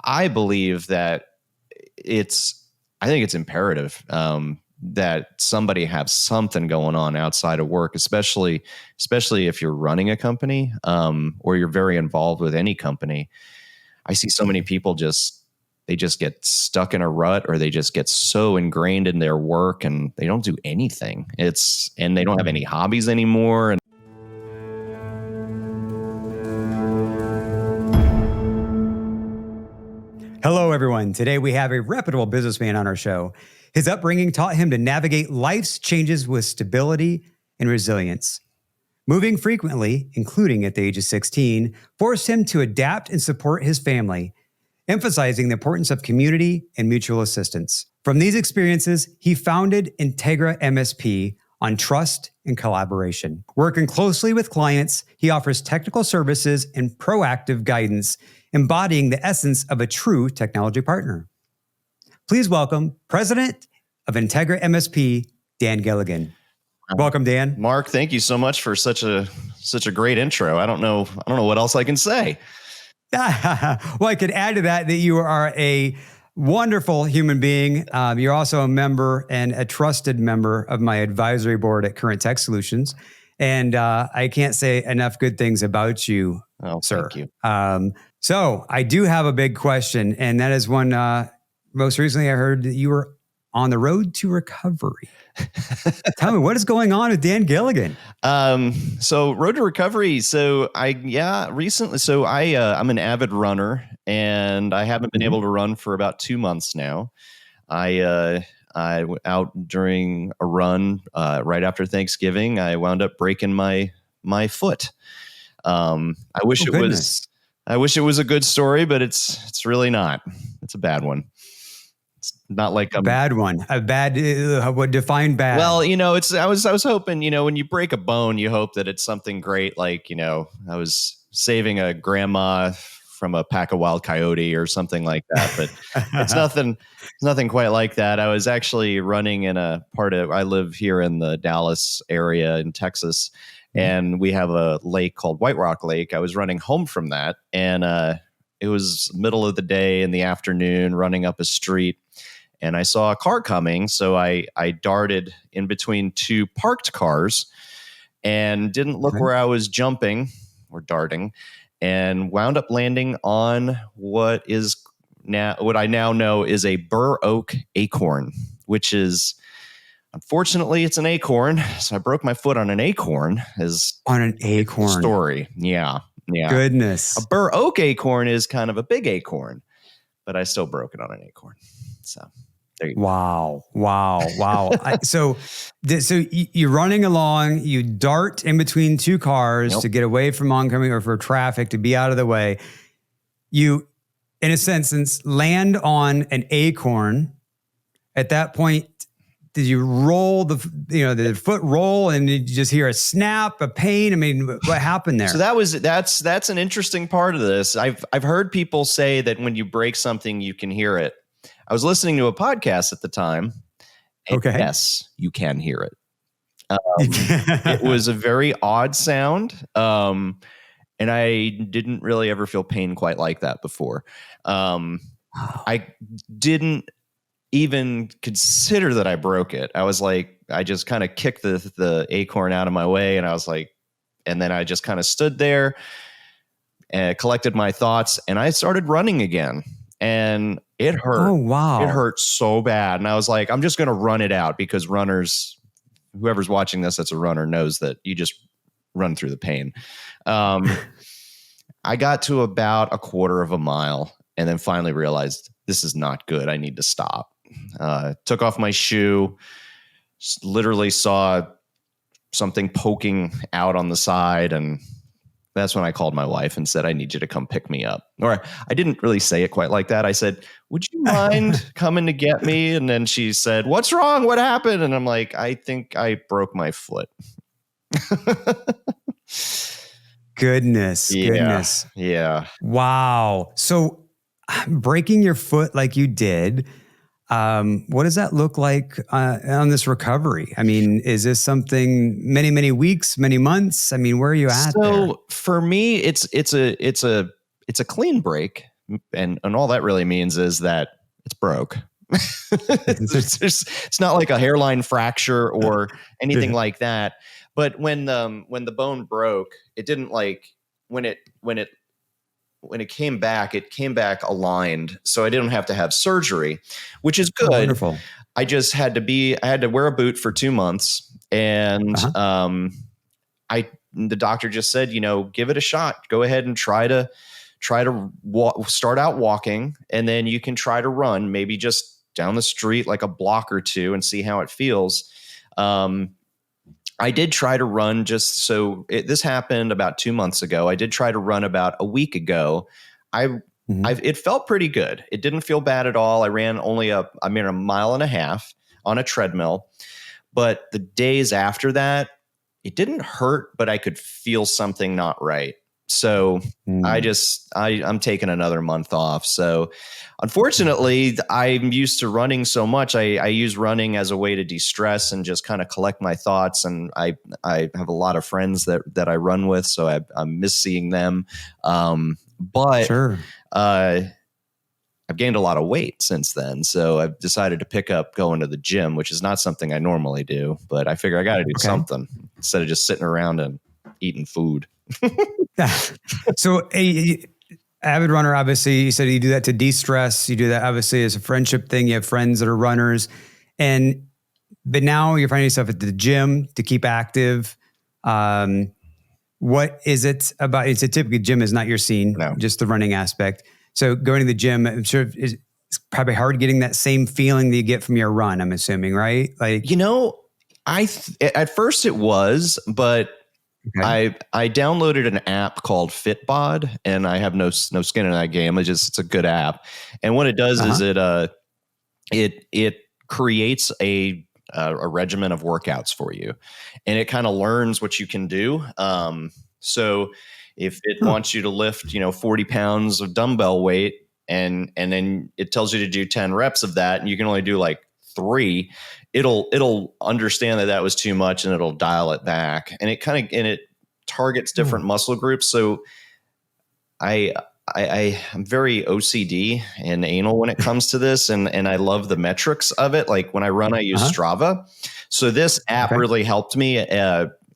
I believe that I think it's imperative that somebody have something going on outside of work, especially if you're running a company or you're very involved with any company. I see so many people they just get stuck in a rut, or they just get so ingrained in their work and they don't do anything. And they don't have any hobbies anymore. And hello, everyone. Today we have a reputable businessman on our show. His upbringing taught him to navigate life's changes with stability and resilience. Moving frequently, including at the age of 16, forced him to adapt and support his family, emphasizing the importance of community and mutual assistance. From these experiences, he founded IntegraMSP on trust and collaboration. Working closely with clients, he offers technical services and proactive guidance, embodying the essence of a true technology partner. Please welcome President of IntegraMSP, Dan Gilligan. Welcome, Dan. Mark, thank you so much for such a great intro. I don't know what else I can say. Well, I could add to that you are a wonderful human being. You're also a member and a trusted member of my advisory board at Current Tech Solutions. And I can't say enough good things about you, sir. Thank you. So I do have a big question, and that is one, most recently I heard that you were on the road to recovery. Tell me, what is going on with Dan Gilligan? So road to recovery. So recently, I'm an avid runner, and I haven't been able to run for about 2 months now. I out during a run, right after Thanksgiving, I wound up breaking my foot. I wish it was a good story, but it's really not. It's a bad one. It's not like a bad one. A bad, what define bad? Well, I was hoping, when you break a bone, you hope that it's something great. Like, I was saving a grandma from a pack of wild coyote or something like that, but it's nothing quite like that. I was actually running in I live here in the Dallas area in Texas, and we have a lake called White Rock Lake. I was running home from that, and it was middle of the day in the afternoon, running up a street, and I saw a car coming. So I darted in between two parked cars and didn't look where I was jumping or darting, and wound up landing on what I now know is a bur oak acorn, which is, unfortunately, it's an acorn. So I broke my foot on an acorn. On an acorn. Story. Yeah. Goodness. A bur oak acorn is kind of a big acorn, but I still broke it on an acorn. So there you go. Wow. So you're running along, you dart in between two cars to get away from oncoming or for traffic, to be out of the way. You, in a sense, land on an acorn. At that point, did you roll the foot roll, and did you just hear a snap, a pain? I mean, what happened there? So that's an interesting part of this. I've heard people say that when you break something, you can hear it. I was listening to a podcast at the time. And yes, you can hear it. It was a very odd sound. And I didn't really ever feel pain quite like that before. I didn't even consider that I broke it. I was like, I just kind of kicked the acorn out of my way, and I was like, and then I just kind of stood there and collected my thoughts, and I started running again, and it hurt. Oh, wow. It hurt so bad. And I was like, I'm just going to run it out, because whoever's watching this that's a runner knows that you just run through the pain. I got to about a quarter of a mile, and then finally realized this is not good. I need to stop. Took off my shoe, literally saw something poking out on the side, and that's when I called my wife and said, I need you to come pick me up. Or I didn't really say it quite like that. I said, would you mind coming to get me? And then she said, what's wrong? What happened? And I'm like, I think I broke my foot. Goodness. Yeah. Wow. So breaking your foot like you did, what does that look like on this recovery? I mean, is this something many, many weeks, many months? I mean, where are you at there? So for me, it's a clean break. And all that really means is that it's broke. It's not like a hairline fracture or anything like that. But when the bone broke, it didn't like when it came back, it came back aligned. So I didn't have to have surgery, which is good. Oh, wonderful. I had to wear a boot for 2 months, and the doctor just said, give it a shot. Go ahead and try to start out walking, and then you can try to run, maybe just down the street, like a block or two, and see how it feels. I did try to run this happened about 2 months ago. I did try to run about a week ago. It felt pretty good. It didn't feel bad at all. I ran only a mile and a half on a treadmill, but the days after that, it didn't hurt, but I could feel something not right. So I'm taking another month off. So unfortunately, I'm used to running so much. I use running as a way to de-stress and just kind of collect my thoughts. And I have a lot of friends that I run with, so I miss seeing them. But sure. I've gained a lot of weight since then. So I've decided to pick up going to the gym, which is not something I normally do, but I figure I got to do something instead of just sitting around and eating food. So a avid runner, obviously, you said you do that to de-stress. You do that obviously as a friendship thing. You have friends that are runners, but now you're finding yourself at the gym to keep active. What is it about? It's a typically gym is not your scene, just the running aspect. So going to the gym, I'm sure it's probably hard getting that same feeling that you get from your run, I'm assuming, right? Like, at first it was, but I downloaded an app called Fitbod, and I have no skin in that game. It's a good app. And what it does is it creates a regimen of workouts for you, and it kind of learns what you can do. So if it wants you to lift, 40 pounds of dumbbell weight, and then it tells you to do 10 reps of that, and you can only do like 3, it'll understand that was too much, and it'll dial it back. And it targets different muscle groups. So I'm very OCD and anal when it comes to this, and I love the metrics of it. Like when I run, I use Strava. So this app really helped me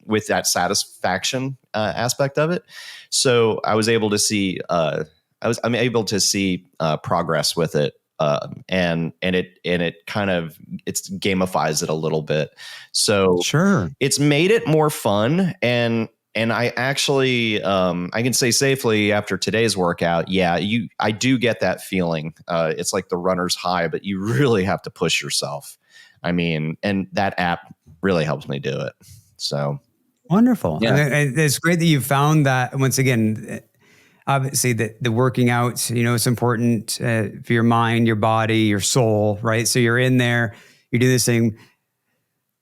with that satisfaction aspect of it. So I was able to see I'm able to see progress with it. And it kind of gamifies it a little bit. So it's made it more fun. And I actually, I can say safely after today's workout, I do get that feeling. It's like the runner's high, but you really have to push yourself. I mean, and that app really helps me do it. So wonderful. Yeah. And it's great that you found that. Once again, obviously the working out, it's important for your mind, your body, your soul, right? So you're in there, you do this thing,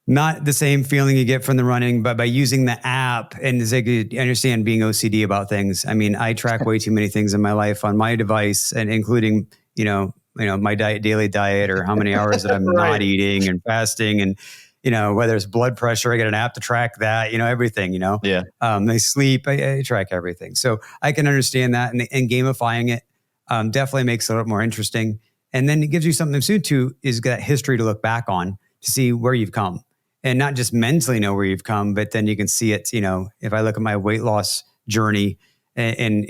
not the same feeling you get from the running, but by using the app, and it's like you understand being OCD about things. I mean, I track way too many things in my life on my device, and including, my daily diet, or how many hours that I'm not eating and fasting, and whether it's blood pressure, I get an app to track that, everything, Yeah. I sleep, I track everything. So I can understand that, and gamifying it definitely makes it a lot more interesting. And then it gives you something soon to is that history to look back on to see where you've come, and not just mentally know where you've come, but then you can see it, if I look at my weight loss journey and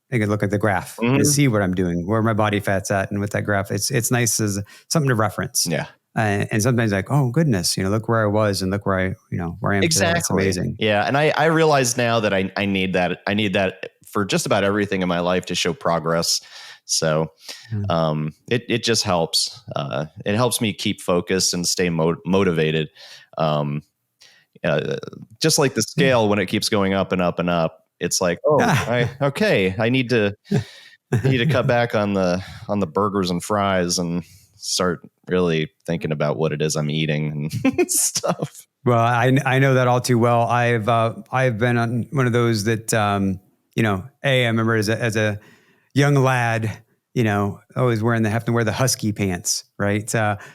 I can look at the graph and see what I'm doing, where my body fat's at. And with that graph, it's nice as something to reference. Yeah. And sometimes like, oh goodness, look where I was and look where I am exactly. today. It's amazing. Yeah. And I realize now that I need that. I need that for just about everything in my life to show progress. So it just helps. It helps me keep focused and stay motivated. Just like the scale, when it keeps going up and up and up, it's like, I need to cut back on the burgers and fries and start really thinking about what it is I'm eating and stuff. Well, I know that all too well. I've been on one of those that, I remember as a young lad, always having to wear the husky pants, right?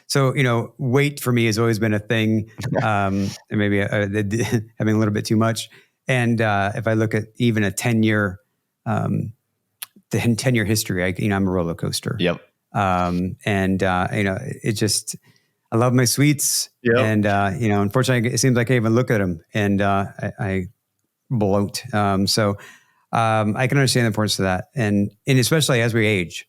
So, weight for me has always been a thing, and maybe having a little bit too much. And if I look at even a 10-year the 10-year history, I'm a roller coaster. Yep. It just, I love my sweets. Yep. And, unfortunately, it seems like I even look at them and I bloat. I can understand the importance of that. And especially as we age,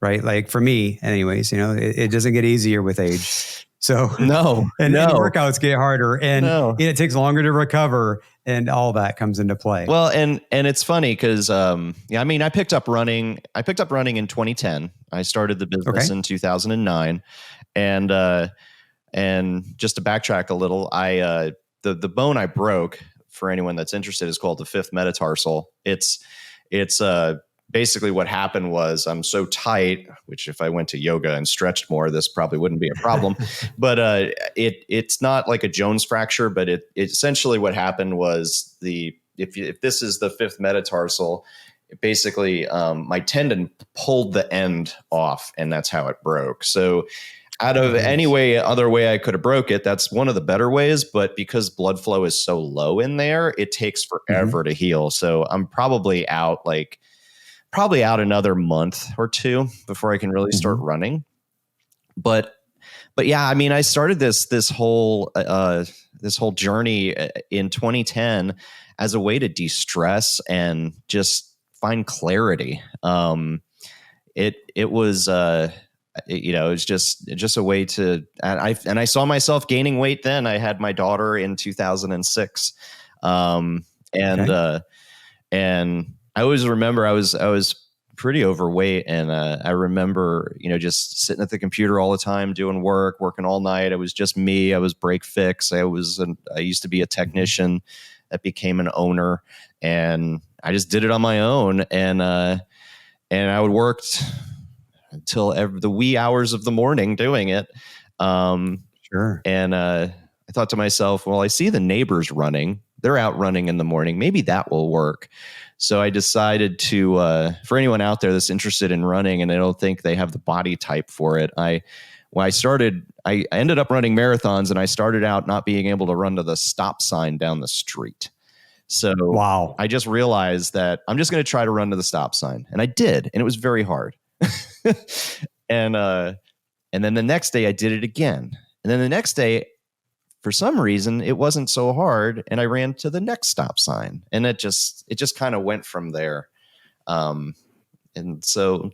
right? Like for me, anyways, it doesn't get easier with age. So no, and workouts get harder, and it takes longer to recover, and all that comes into play. Well, and it's funny because I picked up running. I picked up running in 2010. I started the business in 2009, and just to backtrack a little, the bone I broke, for anyone that's interested, is called the fifth metatarsal. It's basically what happened was I'm so tight, which if I went to yoga and stretched more, this probably wouldn't be a problem. But it's not like a Jones fracture, but it essentially what happened was if this is the fifth metatarsal, basically my tendon pulled the end off, and that's how it broke. So out of any other way I could have broke it, that's one of the better ways. But because blood flow is so low in there, it takes forever to heal. So I'm probably out another month or two before I can really start running. But yeah, I started this whole journey in 2010 as a way to de-stress and just find clarity. It was just a way to, and I saw myself gaining weight then. I had my daughter in 2006. And I always remember I was pretty overweight, and I remember just sitting at the computer all the time doing working all night. It was just me. I was break fix. I used to be a technician that became an owner, and I just did it on my own. And I would work until the wee hours of the morning doing it. Sure. And I thought to myself, well, I see the neighbors running. They're out running in the morning. Maybe that will work. So I decided to, for anyone out there that's interested in running and they don't think they have the body type for it, I ended up running marathons, and I started out not being able to run to the stop sign down the street. So wow. I just realized that I'm just going to try to run to the stop sign. And I did. And it was very hard. And then the next day I did it again. And then the next day, for some reason, it wasn't so hard, and I ran to the next stop sign, and it just kind of went from there. And so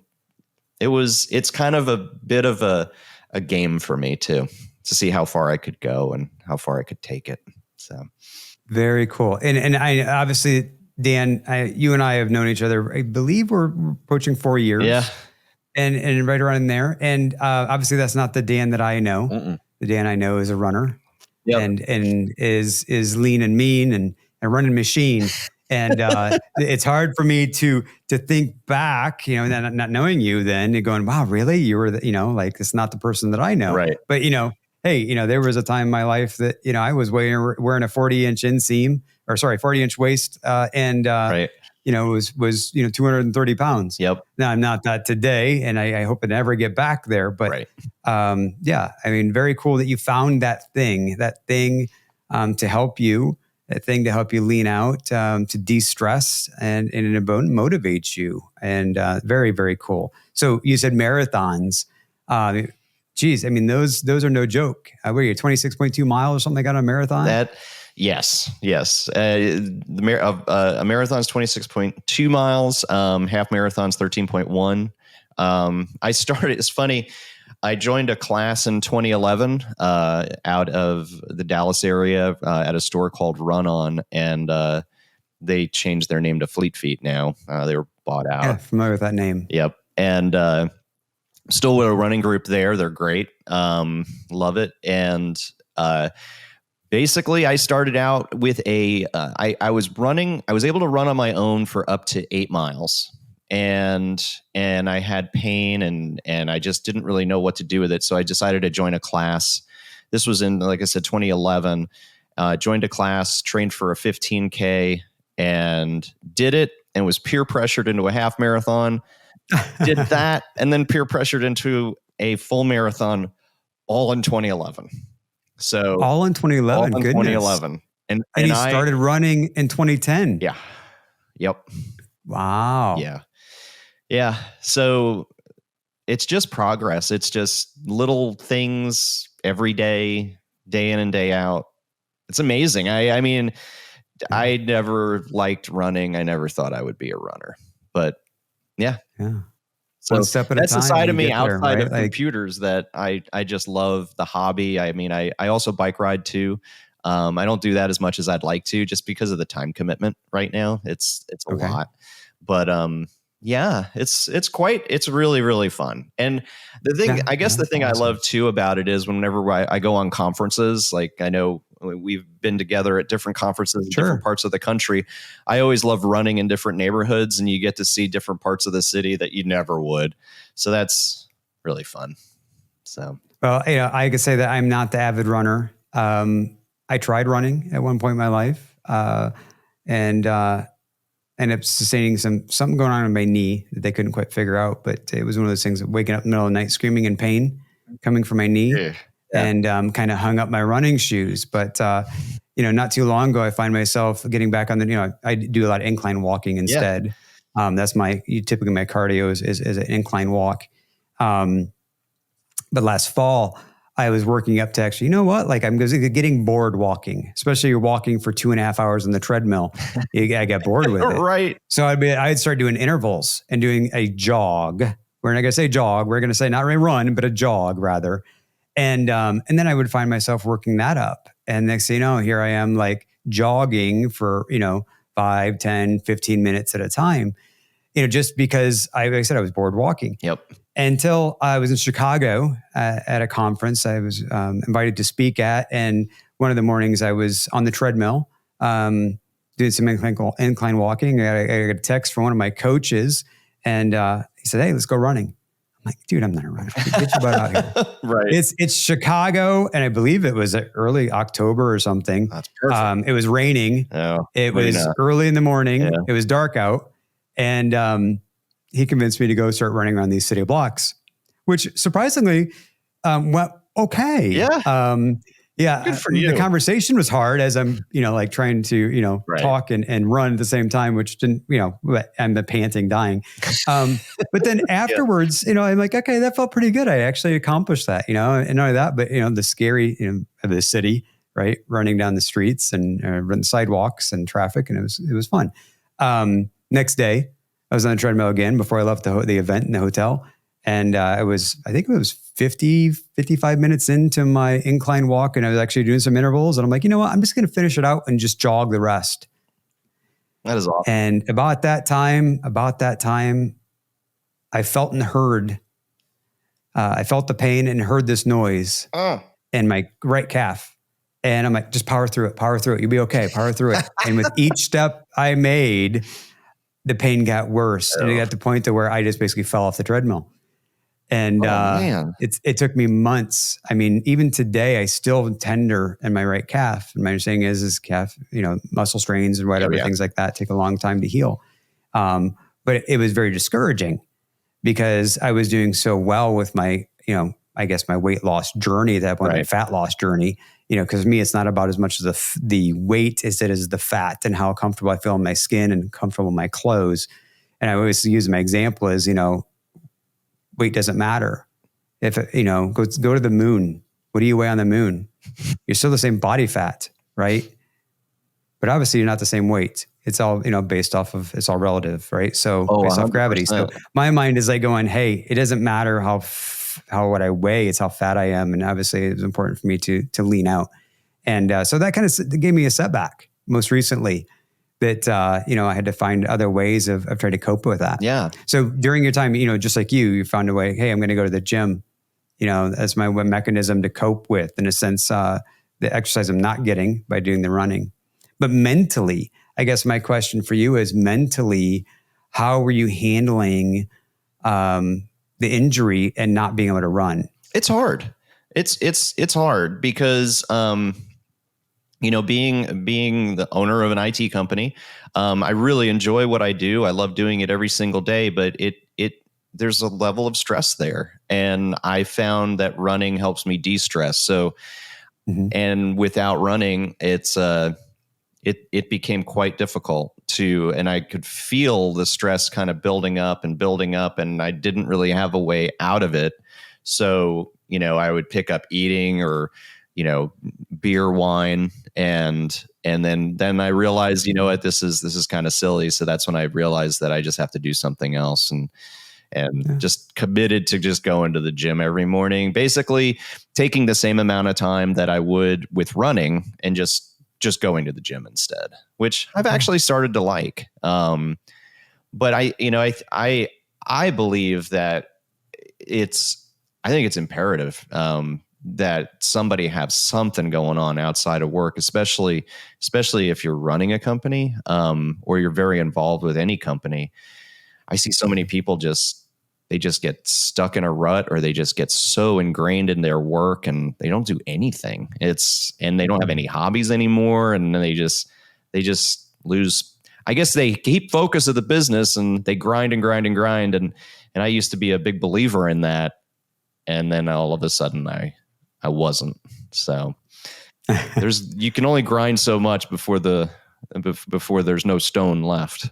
it's kind of a bit of a game for me too, to see how far I could go and how far I could take it. So very cool. And I obviously, Dan, you and I have known each other, I believe we're approaching 4 years. Yeah. And right around there. And obviously that's not the Dan that I know. Mm-mm. The Dan I know is a runner. Yep. And is lean and mean and a running machine. And it's hard for me to think back, not knowing you then, and going, wow, really? You were, like, it's not the person that I know. Right. But, hey, there was a time in my life that, I was wearing a 40-inch inseam, 40-inch waist. Right. Was 230 pounds. Yep. Now I'm not that today, and I hope to never get back there. But right. Very cool that you found that thing to help you, lean out, to de-stress and motivate you. And very, very cool. So you said marathons. Geez, those are no joke. What are you, 26.2 miles or something like that on a marathon? Yes. A marathon is 26.2 miles. Half marathon's 13.1. It's funny. I joined a class in 2011 out of the Dallas area at a store called Run On, and they changed their name to Fleet Feet now. They were bought out. Yeah, familiar with that name. Yep. And still with a running group there. They're great. Love it. And basically, I started out with I was able to run on my own for up to 8 miles. And I had pain and I just didn't really know what to do with it. So I decided to join a class. This was in, like I said, 2011. Joined a class, trained for a 15K, and did it, and was peer pressured into a half marathon. Did that, and then peer pressured into a full marathon, all in 2011. So all in 2011. All in goodness. 2011. And you started running in 2010. Yeah. Yep. Wow. Yeah. Yeah. So it's just progress. It's just little things every day, day in and day out. It's amazing. I mean, I never liked running. I never thought I would be a runner, but yeah. Yeah. One So step at a that's the time, side and of you me get there, outside right? of Like, computers that I just love the hobby. I mean, I also bike ride too. I don't do that as much as I'd like to, just because of the time commitment right now. It's a okay. lot, but yeah, it's really, really fun. And the thing, Yeah. I guess Yeah. the thing I Awesome. love too about it is whenever I go on conferences, like I know we've been together at different conferences in different Sure. parts of the country. I always love running in different neighborhoods, and you get to see different parts of the city that you never would. So that's really fun. So Well, I could say that I'm not the avid runner. I tried running at one point in my life, and ended up sustaining something going on in my knee that they couldn't quite figure out. But it was one of those things of waking up in the middle of the night screaming in pain coming from my knee, yeah, and kind of hung up my running shoes. But not too long ago, I find myself getting back on the. I do a lot of incline walking yeah, instead. That's typically my cardio is an incline walk. But last fall, I was working up to actually, you know what? Like I'm getting bored walking, especially you're walking for 2.5 hours on the treadmill. I got bored with it. right. So I'd start doing intervals and doing a jog. We're not going to say jog. We're going to say not really run, but a jog rather. And then I would find myself working that up. And next thing you know, here I am like jogging for, 5, 10, 15 minutes at a time, just because like I said, I was bored walking. Yep. Until I was in Chicago at a conference I was invited to speak at. And one of the mornings I was on the treadmill doing some incline walking. I got a text from one of my coaches, and he said, "Hey, let's go running." I'm like, "Dude, I'm not a runner. Get your butt out here." Right. It's Chicago, and I believe it was early October or something. That's perfect. It was raining. No, It maybe was not. early in the morning. Yeah. It was dark out, and he convinced me to go start running around these city blocks, which surprisingly went okay. Yeah. Yeah. Good for The you. conversation was hard as I'm, like trying to, Right. talk and run at the same time, which didn't, I'm the panting, dying. But then afterwards, I'm like, okay, that felt pretty good. I actually accomplished that, and not only that, but, the scary, of the city, right? Running down the streets and running sidewalks and traffic. And it was fun. Next day, I was on the treadmill again before I left the event in the hotel. And I think it was 55 minutes into my incline walk, and I was actually doing some intervals. And I'm like, you know what? I'm just going to finish it out and just jog the rest. That is awesome. And about that time, I felt and heard, I felt the pain and heard this noise in my right calf. And I'm like, just power through it. You'll be okay. Power through it. And with each step I made, the pain got worse. And it got to the point to where I just basically fell off the treadmill. And man. it took me months. I mean, even today, I still tender in my right calf. And my understanding is calf, muscle strains and whatever, things like that take a long time to heal. But it was very discouraging because I was doing so well with my, I guess my weight loss journey at that point, my fat loss journey. Because me, it's not about as much as the weight as it is the fat and how comfortable I feel in my skin and comfortable in my clothes. And I always use my example as, weight doesn't matter. If, go to the moon. What do you weigh on the moon? You're still the same body fat, right? But obviously you're not the same weight. It's all, based off of, it's all relative, right? So based off gravity. So my mind is like going, hey, it doesn't matter how what I weigh, it's how fat I am. And obviously it was important for me to lean out. And so that kind of gave me a setback most recently that, I had to find other ways of trying to cope with that. Yeah. So during your time, just like you found a way, hey, I'm going to go to the gym, as my mechanism to cope with, in a sense, the exercise I'm not getting by doing the running. But mentally, I guess my question for you is mentally, how were you handling the injury and not being able to run? It's hard. It's hard because, being the owner of an IT company, I really enjoy what I do. I love doing it every single day, but there's a level of stress there. And I found that running helps me de-stress. So, and without running, it became quite difficult and I could feel the stress kind of building up, and I didn't really have a way out of it. So, I would pick up eating or, beer, wine, and then I realized, what, this is kind of silly. So that's when I realized that I just have to do something else, and just committed to just going to the gym every morning, basically taking the same amount of time that I would with running and just going to the gym instead, which I've actually started to like. But I believe that I think it's imperative that somebody have something going on outside of work, especially if you're running a company or you're very involved with any company. I see so many people they just get stuck in a rut, or they just get so ingrained in their work and they don't do anything. And they don't have any hobbies anymore. And then they just lose, I guess they keep focus of the business and they grind and grind and grind. And I used to be a big believer in that. And then all of a sudden I wasn't. So you can only grind so much before there's no stone left.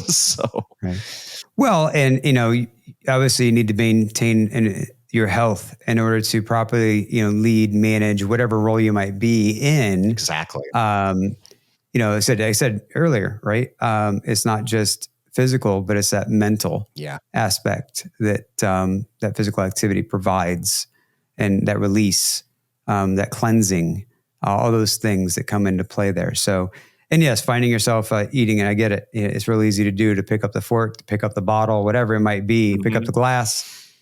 So, right. Well, and obviously you need to maintain your health in order to properly, lead, manage whatever role you might be in. Exactly. I said earlier, right? It's not just physical, but it's that mental aspect that that physical activity provides, and that release, that cleansing, all those things that come into play there. So, and yes, finding yourself eating, and I get it. It's real easy to do, to pick up the fork, to pick up the bottle, whatever it might be, pick up the glass.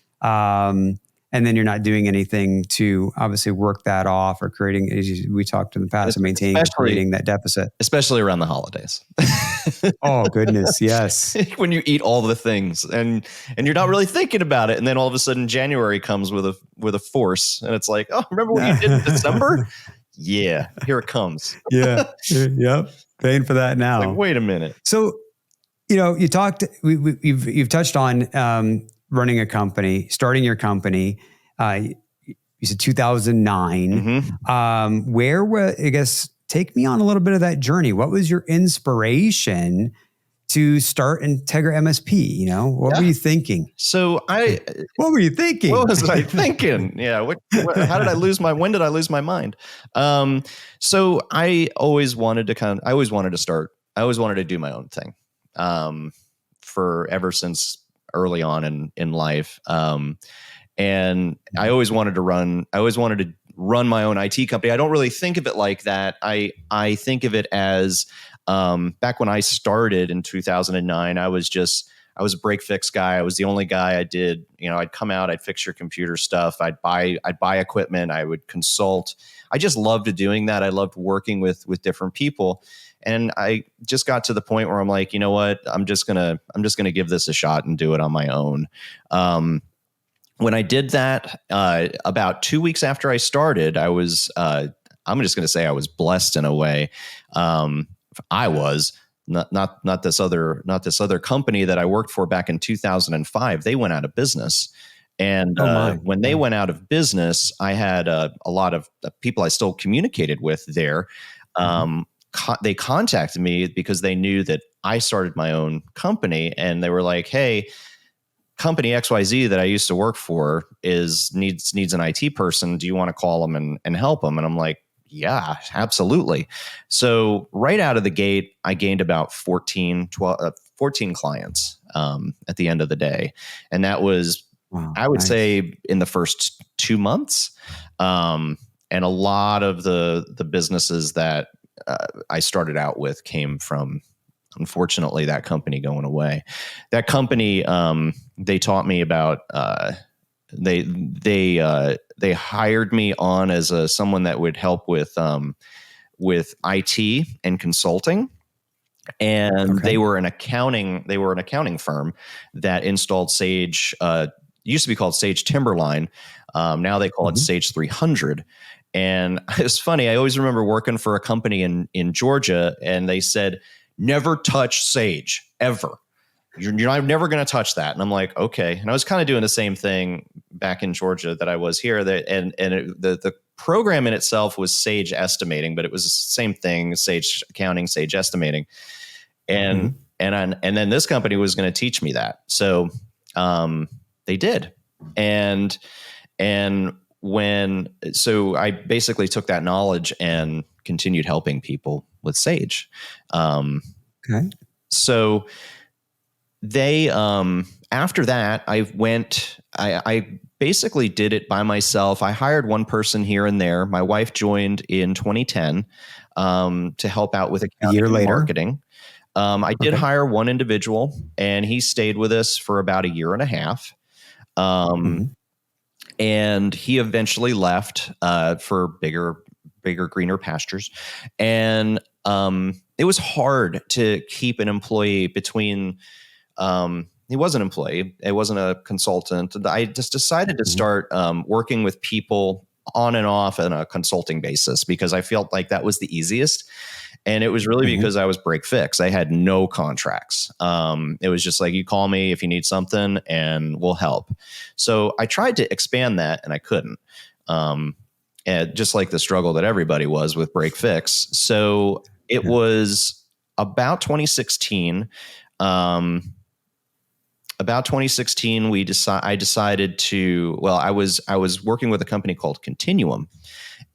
And then you're not doing anything to obviously work that off, or creating, as we talked in the past, maintaining and creating that deficit. Especially around the holidays. Oh, goodness. Yes. When you eat all the things and you're not really thinking about it. And then all of a sudden January comes with a force, and it's like, oh, remember what you did in December? Yeah, here it comes. Yeah. Yep. Paying for that now. Like, wait a minute. So, you talked, you've touched on running a company, starting your company. You said 2009. Mm-hmm. I guess, take me on a little bit of that journey. What was your inspiration to start IntegraMSP? What were you thinking? So what were you thinking? What was I thinking? Yeah. How did I lose when did I lose my mind? So I always wanted to do my own thing. Ever since early on in life. And I always wanted to run my own IT company. I don't really think of it like that. I think of it as, back when I started in 2009, I was a break fix guy. I was the only guy. I'd come out, I'd fix your computer stuff. I'd buy equipment. I would consult. I just loved doing that. I loved working with different people. And I just got to the point where I'm like, you know what? I'm just gonna give this a shot and do it on my own. When I did that, about 2 weeks after I started, I was, I'm just going to say I was blessed in a way. I was not this other company that I worked for back in 2005. They went out of business. And when they went out of business, I had a lot of people I still communicated with there. They contacted me because they knew that I started my own company, and they were like, hey, company XYZ that I used to work for needs an IT person. Do you want to call them and help them? And I'm like, yeah, absolutely. So right out of the gate, I gained about 14 clients at the end of the day. And that was, I would say, in the first 2 months. And a lot of the businesses that I started out with came from, unfortunately, that company going away. That company, they taught me about, they hired me on as someone that would help with IT and consulting. And they were an accounting firm that installed Sage, used to be called Sage Timberline. Now they call it Sage 300. And it's funny. I always remember working for a company in Georgia, and they said, never touch Sage ever. You're never going to touch that. And I'm like, okay. And I was kind of doing the same thing back in Georgia that I was here. The program in itself was Sage Estimating, but it was the same thing: Sage Accounting, Sage Estimating. And and then this company was going to teach me that. So they did. And so I basically took that knowledge and continued helping people with Sage. Okay. So they, after that, I basically did it by myself. I hired one person here and there. My wife joined in 2010 to help out with accounting and marketing. I did hire one individual, and he stayed with us for about a year and a half. And he eventually left for bigger, greener pastures. And it was hard to keep an employee between. He was an employee. It wasn't a consultant. I just decided to start working with people on and off on a consulting basis because I felt like that was the easiest. And it was really because I was break fix. I had no contracts. It was just like, you call me if you need something and we'll help. So I tried to expand that and I couldn't. And just like the struggle that everybody was with break fix. So it was about 2016. About 2016, I decided to. Well, I was working with a company called Continuum,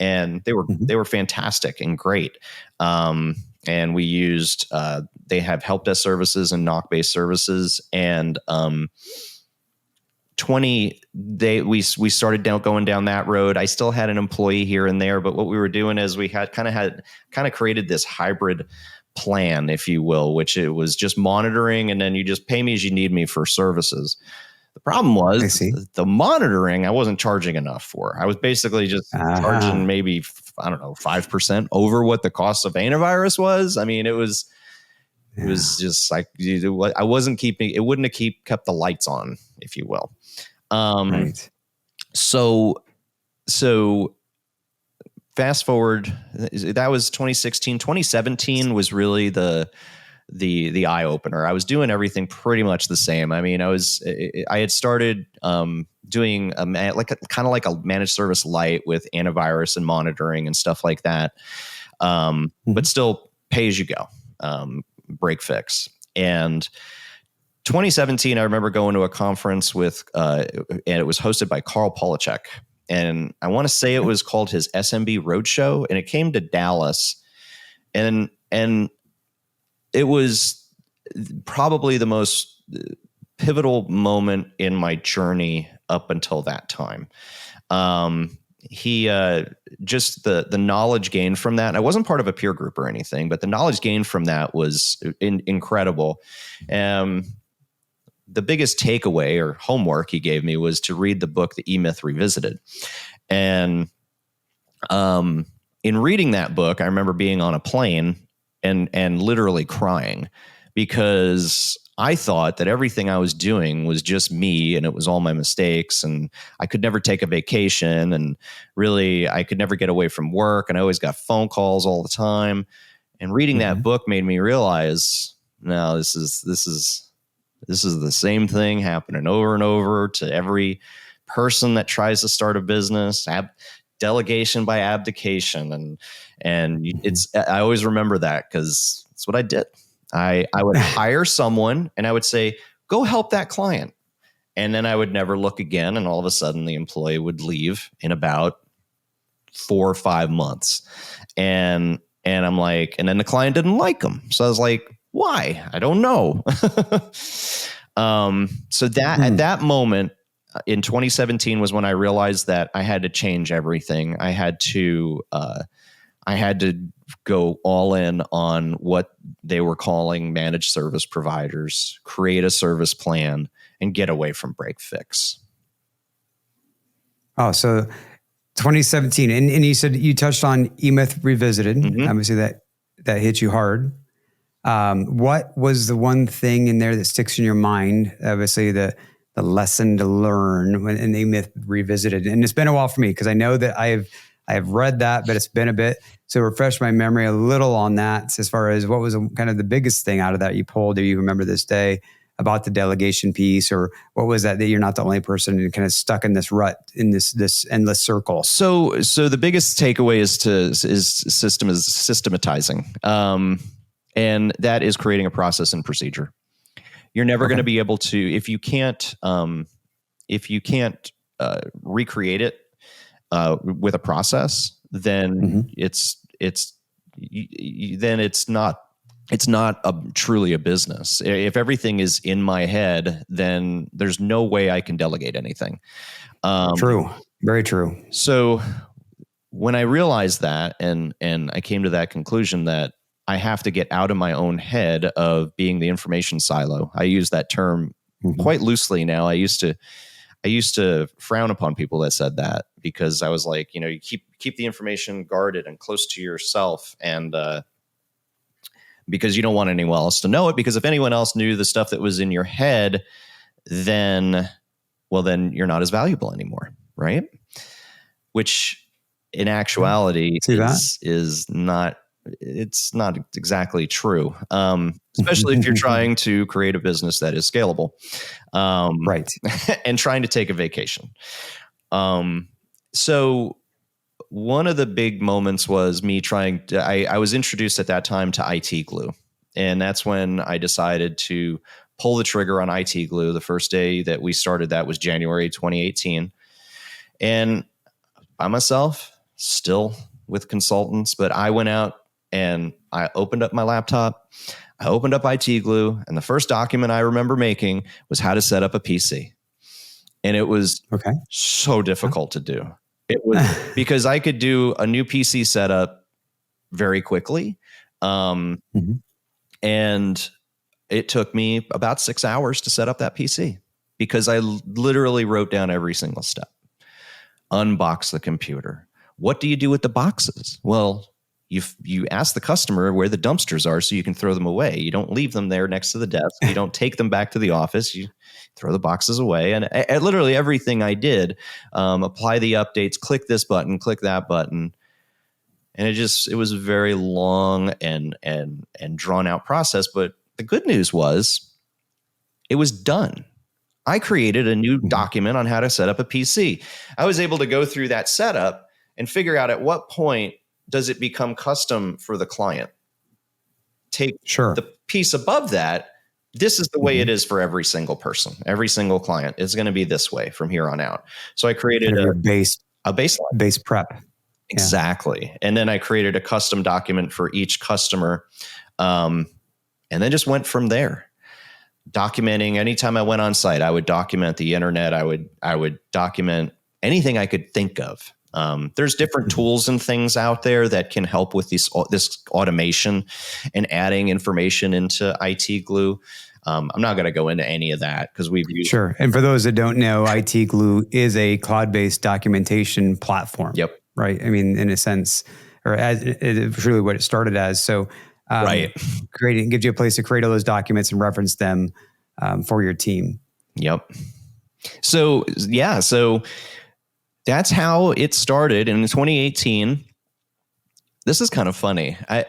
and they were fantastic and great. And we used they have help desk services and knock based services, and we started going down that road. I still had an employee here and there, but what we were doing is we had kind of created this hybrid plan, if you will, which it was just monitoring, and then you just pay me as you need me for services. The problem was the monitoring I wasn't charging enough for. I was basically just charging maybe, I don't know, 5% over what the cost of antivirus was. I mean, it was just like, I wasn't keeping, it wouldn't have kept the lights on, if you will. So fast forward, that was 2016. 2017 was really the eye opener. I was doing everything pretty much the same. I mean, I had started doing kind of like a managed service light with antivirus and monitoring and stuff like that, but still pay as you go, break fix. And 2017, I remember going to a conference and it was hosted by Carl Polachek. And I want to say it was called his SMB Roadshow, and it came to Dallas, and it was probably the most pivotal moment in my journey up until that time. He just the knowledge gained from that. And I wasn't part of a peer group or anything, but the knowledge gained from that was incredible. The biggest takeaway or homework he gave me was to read the book, The E-Myth Revisited. And in reading that book, I remember being on a plane and literally crying because I thought that everything I was doing was just me and it was all my mistakes, and I could never take a vacation, and really I could never get away from work, and I always got phone calls all the time. And reading that book made me realize, no, this is the same thing happening over and over to every person that tries to start a business. Delegation by abdication, and I always remember that because it's what I did. I would hire someone and I would say, "Go help that client," and then I would never look again. And all of a sudden, the employee would leave in about 4 or 5 months, and I'm like, and then the client didn't like them, so I was like, why? I don't know. So that at that moment in 2017 was when I realized that I had to change everything. I had to go all in on what they were calling managed service providers, create a service plan, and get away from break fix. Oh, so 2017, and you said you touched on E-Myth Revisited. Obviously, that hit you hard. What was the one thing in there that sticks in your mind? Obviously, the lesson to learn when in E-Myth Revisited, and it's been a while for me because I know that I have read that, but it's been a bit. So refresh my memory a little on that as far as what was kind of the biggest thing out of that you pulled, or you remember this day about the delegation piece, or what was that you're not the only person and kind of stuck in this rut in this endless circle. So the biggest takeaway is systematizing. And that is creating a process and procedure. You're never going to be able to, if you can't recreate it with a process, then then it's not truly a business. If everything is in my head, then there's no way I can delegate anything. True. Very true. So when I realized that, and I came to that conclusion that I have to get out of my own head of being the information silo. I use that term quite loosely now. I used to frown upon people that said that, because I was like, you keep the information guarded and close to yourself, and because you don't want anyone else to know it. Because if anyone else knew the stuff that was in your head, then you're not as valuable anymore, right? Which in actuality is not. It's not exactly true, especially if you're trying to create a business that is scalable, right? And trying to take a vacation. So one of the big moments was me trying to, I was introduced at that time to IT Glue. And that's when I decided to pull the trigger on IT Glue. The first day that we started that was January 2018. And by myself, still with consultants, but I went out and I opened up my laptop, I opened up IT Glue, and the first document I remember making was how to set up a PC. And it was so difficult to do. It was because I could do a new PC setup very quickly. And it took me about 6 hours to set up that PC, because I literally wrote down every single step. Unbox the computer. What do you do with the boxes? Well, you ask the customer where the dumpsters are so you can throw them away. You don't leave them there next to the desk. You don't take them back to the office. You throw the boxes away. And literally everything I did, apply the updates, click this button, click that button. And it was a very long and drawn out process. But the good news was it was done. I created a new document on how to set up a PC. I was able to go through that setup and figure out at what point does it become custom for the client. Take the piece above that. This is the way it is for every single person. Every single client is going to be this way from here on out. So I created a baseline. Base prep. Exactly. Yeah. And then I created a custom document for each customer. And then just went from there. Documenting anytime I went on site, I would document the internet. I would document anything I could think of. There's different tools and things out there that can help with this automation and adding information into IT Glue. I'm not going to go into any of that because we've used. Sure. And for those that don't know, IT Glue is a cloud-based documentation platform. Yep. Right. I mean, in a sense, or as it's really what it started as. So, gives you a place to create all those documents and reference them for your team. Yep. So that's how it started. And in 2018, this is kind of funny. I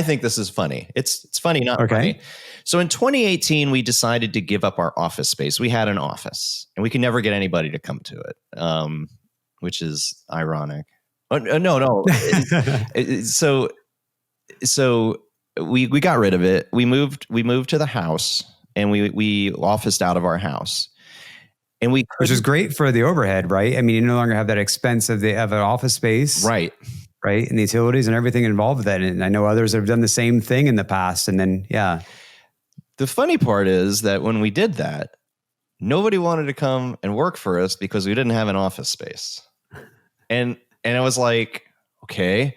think this is funny. It's funny, not funny. So in 2018, we decided to give up our office space. We had an office, and we could never get anybody to come to it, which is ironic. No. So we got rid of it. We moved to the house, and we officed out of our house. And which is great for the overhead, right? I mean, you no longer have that expense of an office space, right? And the utilities and everything involved with that. And I know others have done the same thing in the past. And then, the funny part is that when we did that, nobody wanted to come and work for us because we didn't have an office space. And I was like, okay,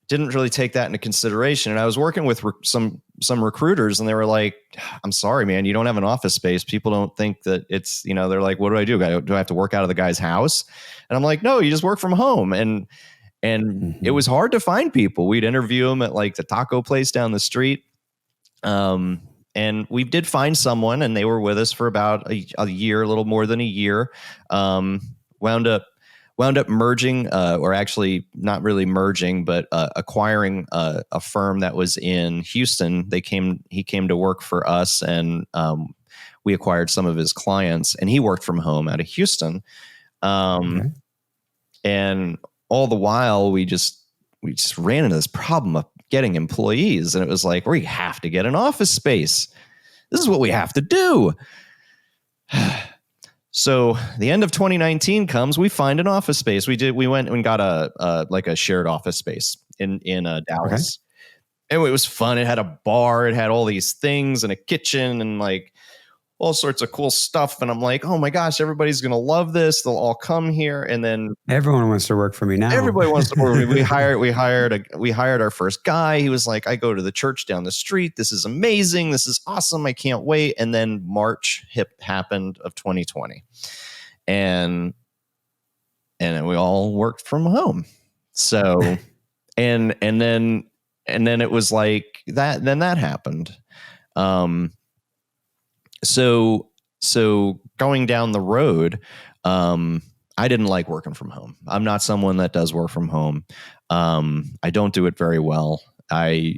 didn't really take that into consideration. And I was working with some recruiters, and they were like, I'm sorry, man, you don't have an office space. People don't think that it's, they're like, what do I do? Do I have to work out of the guy's house? And I'm like, no, you just work from home. And it was hard to find people. We'd interview them at like the taco place down the street. And we did find someone, and they were with us for about a year, a little more than a year. Wound up merging, or actually not really merging, but acquiring a firm that was in Houston. He came to work for us, and we acquired some of his clients, and he worked from home out of Houston. And all the while, we just ran into this problem getting employees. And it was like, we have to get an office space. This is what we have to do. So the end of 2019 comes, we find an office space. We went and got a shared office space in Dallas. And it was fun. It had a bar, it had all these things and a kitchen and like all sorts of cool stuff. And I'm like, oh my gosh, everybody's going to love this. They'll all come here. And then everyone wants to work for me now. Everybody wants to work. We hired our first guy. He was like, I go to the church down the street. This is amazing. This is awesome. I can't wait. And then March happened of 2020. And then we all worked from home. So, and then it was like that, then that happened. So going down the road, I didn't like working from home. I'm not someone that does work from home. I don't do it very well. I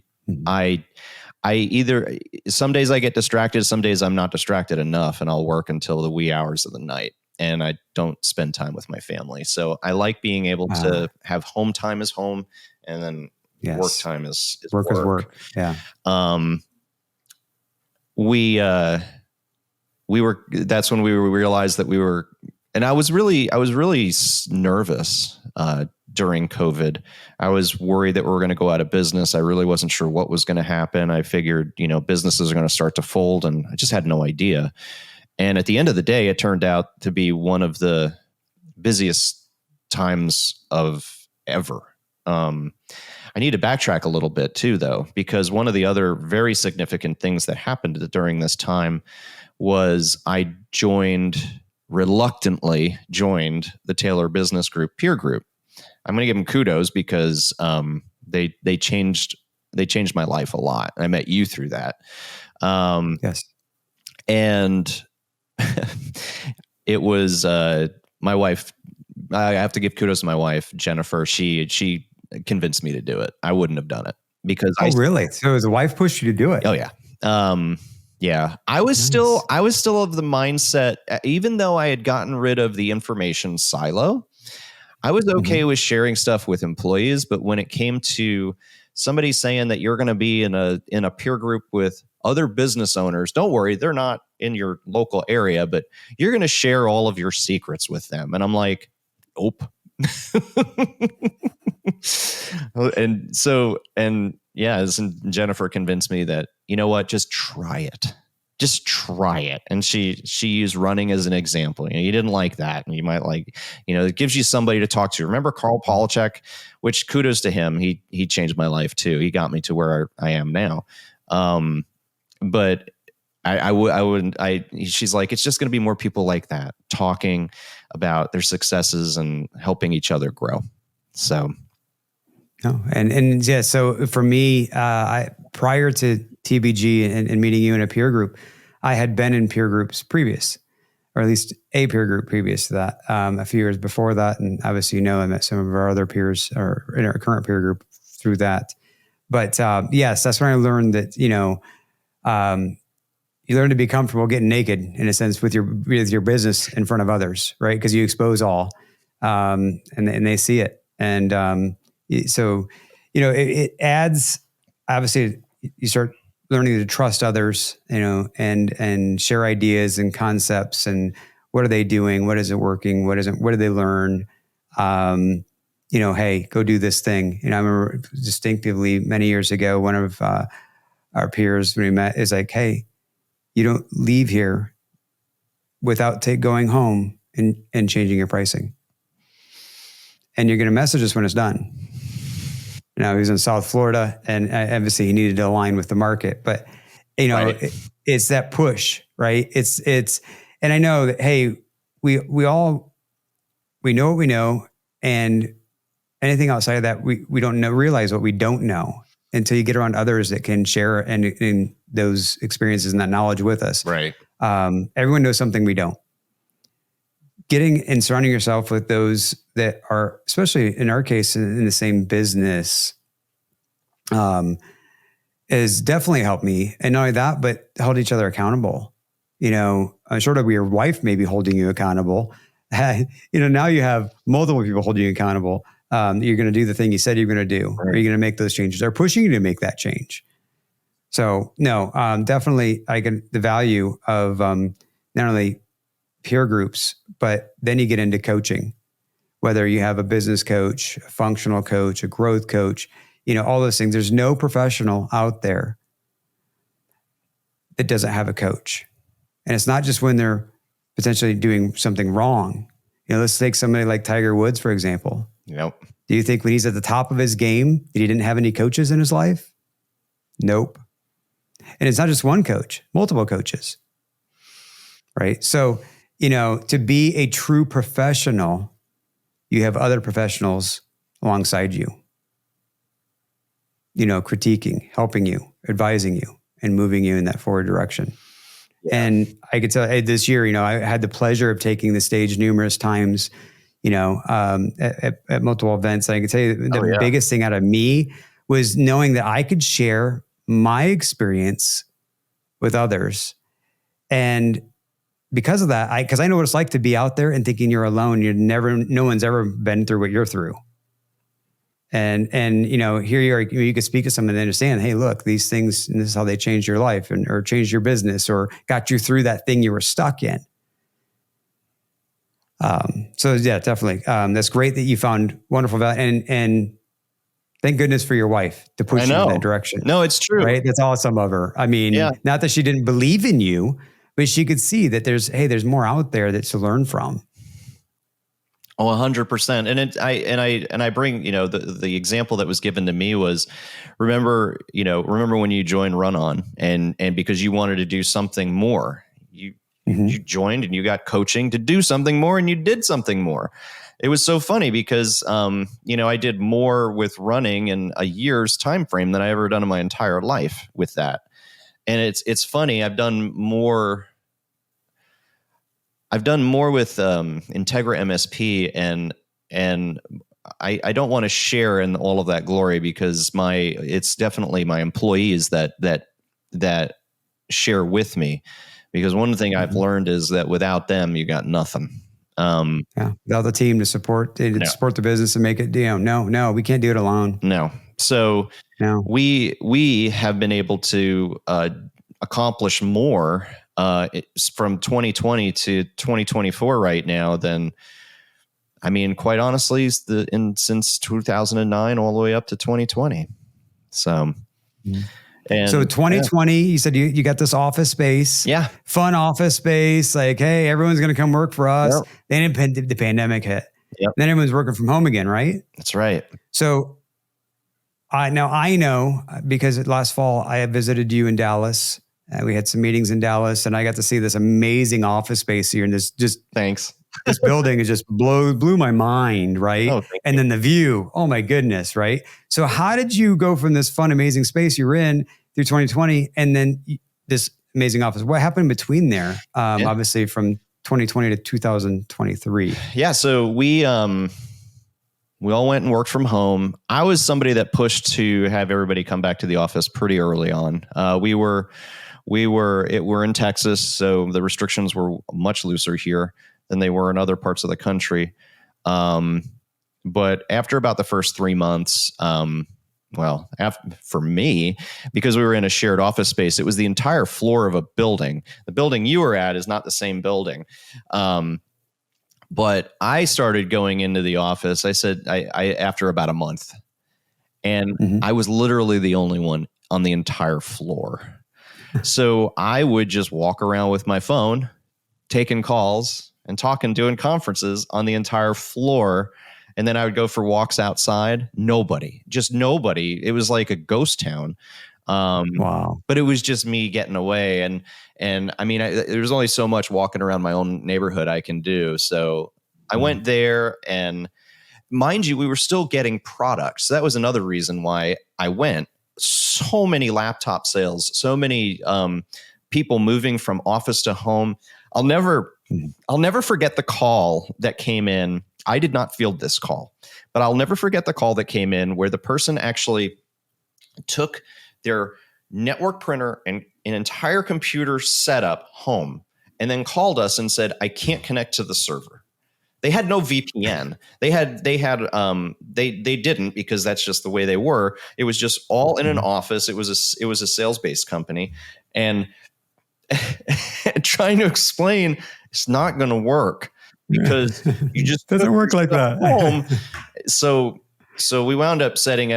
either, some days I get distracted, some days I'm not distracted enough, and I'll work until the wee hours of the night, and I don't spend time with my family. So I like being able to have home time is home, and then work time is work. Is work. Yeah. That's when we realized that we were, and I was really nervous during COVID. I was worried that we were going to go out of business. I really wasn't sure what was going to happen. I figured, businesses are going to start to fold, and I just had no idea. And at the end of the day, it turned out to be one of the busiest times of ever. I need to backtrack a little bit too, though, because one of the other very significant things that happened during this time was I reluctantly joined the Taylor Business Group peer group. I'm going to give them kudos because they changed my life a lot. I met you through that. Yes. And it was my wife. I have to give kudos to my wife, Jennifer. She convinced me to do it. I wouldn't have done it because really? So his wife pushed you to do it? Oh yeah. Yeah, I was still of the mindset, even though I had gotten rid of the information silo, I was okay with sharing stuff with employees. But when it came to somebody saying that you're going to be in a peer group with other business owners, don't worry, they're not in your local area, but you're going to share all of your secrets with them. And I'm like, nope. And Jennifer convinced me that, you know what, just try it. And she used running as an example. You didn't like that, and you might like, it gives you somebody to talk to. Remember Carl Polachek, which kudos to him. He changed my life too. He got me to where I am now. But she's like, it's just going to be more people like that talking about their successes and helping each other grow. So. No, and yeah. So for me, prior to TBG and meeting you in a peer group, I had been in peer groups previous, or at least a peer group previous to that, a few years before that. And obviously, I met some of our other peers or in our current peer group through that. But yes, that's when I learned that, you learn to be comfortable getting naked in a sense with your business in front of others, right? Because you expose all, and they see it. And so, it adds, obviously, you start learning to trust others, and share ideas and concepts and what are they doing? What isn't working? What did they learn? Hey, go do this thing. I remember distinctively many years ago, one of our peers when we met is like, hey, you don't leave here without going home and changing your pricing. And you're going to message us when it's done. He was in South Florida, and obviously he needed to align with the market. But right. It's that push, right? It's, and I know that hey, we know what we know, and anything outside of that, we don't realize what we don't know until you get around others that can share and those experiences and that knowledge with us. Right. Everyone knows something we don't. Getting and surrounding yourself with those that are, especially in our case, in the same business, has definitely helped me. And not only that, but held each other accountable. I'm sure that your wife may be holding you accountable. Now you have multiple people holding you accountable. You're going to do the thing you said you're going to do. Right. Are you going to make those changes? They're pushing you to make that change. So no, definitely I get the value of not only peer groups, but then you get into coaching, whether you have a business coach, a functional coach, a growth coach, all those things. There's no professional out there that doesn't have a coach. And it's not just when they're potentially doing something wrong. Let's take somebody like Tiger Woods, for example. Yep. Do you think when he's at the top of his game that he didn't have any coaches in his life? Nope. And it's not just one coach, multiple coaches, right? So, to be a true professional, you have other professionals alongside you, critiquing, helping you, advising you, and moving you in that forward direction. Yeah. And I could tell this year, I had the pleasure of taking the stage numerous times, at multiple events. I can tell you the biggest thing out of me was knowing that I could share my experience with others. And because of that, because I know what it's like to be out there and thinking you're alone. No one's ever been through what you're through. And here you are, you could speak to someone and understand, hey, look, these things, and this is how they changed your life or changed your business or got you through that thing you were stuck in. So yeah, definitely. That's great that you found wonderful value and thank goodness for your wife to push you in that direction. No, it's true. Right? That's awesome of her. I mean, not that she didn't believe in you, but she could see that there's more out there that's to learn from. Oh, 100%. And I bring, the example that was given to me was, remember when you joined Run On and because you wanted to do something more, you joined and you got coaching to do something more and you did something more. It was so funny because, I did more with running in a year's time frame than I ever done in my entire life with that. And it's funny. I've done more with IntegraMSP and I don't want to share in all of that glory because it's definitely my employees that share with me, because one thing I've learned is that without them, you got nothing. Without the team to support the business and make it, no, we can't do it alone. No. So we have been able to accomplish more from 2020 to 2024 right now than, quite honestly, since 2009 all the way up to 2020. So, and so 2020, you said you got this office space, fun office space. Like, hey, everyone's going to come work for us. Then the pandemic hit. Then everyone's working from home again, right? That's right. So I know because last fall I had visited you in Dallas. We had some meetings in Dallas, and I got to see this amazing office space here. And thanks. This building is just blew my mind, right? Oh, and then the view, oh my goodness, right? So how did you go from this fun, amazing space you were in through 2020, and then this amazing office? What happened between there? Obviously, from 2020 to 2023. Yeah, so we all went and worked from home. I was somebody that pushed to have everybody come back to the office pretty early on. We're in Texas, so the restrictions were much looser here than they were in other parts of the country. But after about the first 3 months, for me, because we were in a shared office space, it was the entire floor of a building. The building you were at is not the same building. But I started going into the office, I said, I after about a month, and I was literally the only one on the entire floor. So I would just walk around with my phone, taking calls and doing conferences on the entire floor. And then I would go for walks outside. Just nobody. It was like a ghost town. Wow. But it was just me getting away. And there's only so much walking around my own neighborhood I can do. So I went there, and mind you, we were still getting products. So that was another reason why I went. So many laptop sales, so many people moving from office to home. I'll never forget the call that came in. I did not field this call, but I'll never forget the call that came in where the person actually took their network printer and an entire computer setup home and then called us and said, I can't connect to the server. They had no VPN. They didn't, because that's just the way they were. It was just all in an office. It was a sales-based company, and trying to explain it's not going to work because you just doesn't work like that. Home. So we wound up setting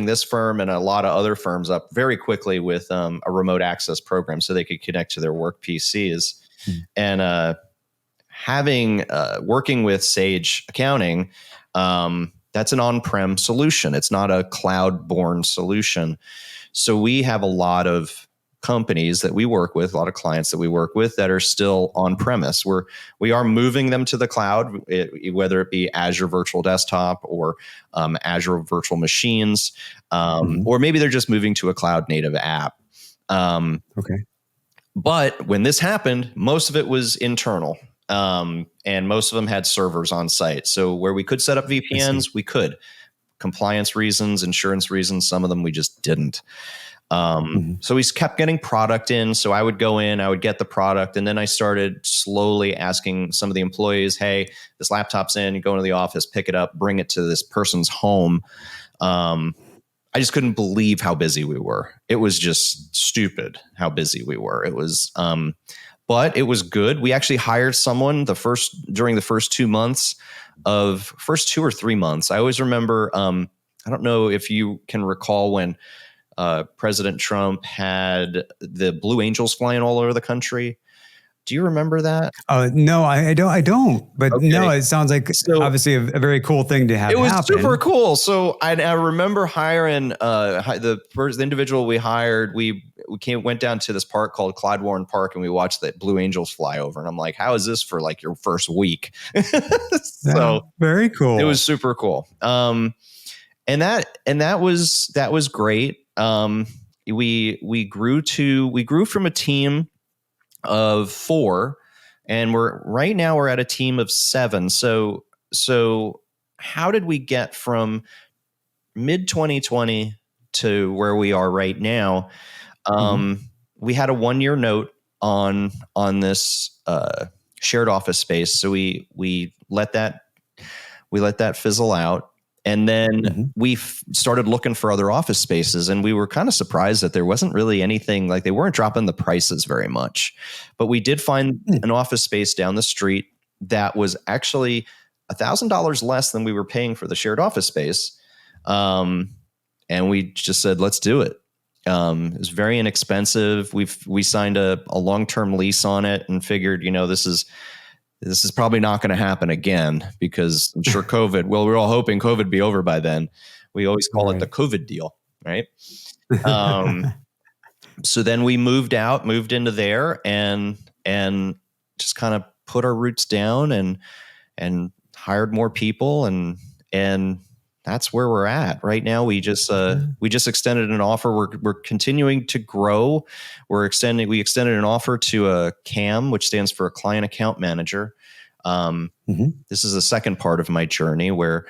this firm and a lot of other firms up very quickly with a remote access program so they could connect to their work PCs. And working with Sage Accounting, that's an on-prem solution. It's not a cloud-born solution. So we have a lot of companies that we work with, a lot of clients that we work with that are still on premise. We are moving them to the cloud, whether it be Azure Virtual Desktop or Azure Virtual Machines, or maybe they're just moving to a cloud native app. Okay. But when this happened, most of it was internal, and most of them had servers on site. So where we could set up VPNs, we could. Compliance reasons, insurance reasons, some of them we just didn't. So we kept getting product in. So I would go in, I would get the product. And then I started slowly asking some of the employees, hey, this laptop's in, you go into the office, pick it up, bring it to this person's home. I just couldn't believe how busy we were. It was just stupid how busy we were. It was, but it was good. We actually hired someone during the first 2 or 3 months. I always remember, I don't know if you can recall when President Trump had the Blue Angels flying all over the country. Do you remember that? No, I don't. But okay. No, it sounds like obviously a very cool thing to have. It was happen. super cool. So I remember hiring the individual we hired. We went down to this park called Clyde Warren Park, and we watched the Blue Angels fly over. And I'm like, how is this for like your first week? So very cool. It was super cool. And that was great. We grew from a team of 4, and we're at a team of 7. So how did we get from mid 2020 to where we are right now? We had a 1-year note on this shared office space. So we let that fizzle out. And then we started looking for other office spaces, and we were kind of surprised that there wasn't really anything, like they weren't dropping the prices very much. But we did find an office space down the street that was actually $1,000 less than we were paying for the shared office space. And we just said, let's do it. It was very inexpensive. We signed a long-term lease on it and figured, this is probably not going to happen again, because I'm sure COVID, well, we're all hoping COVID would be over by then. We always call it the COVID deal, right? So then we moved into there and just kind of put our roots down and hired more people. And that's where we're at right now. We just extended an offer. We're continuing to grow. We extended an offer to a CAM, which stands for a client account manager. This is the second part of my journey, where,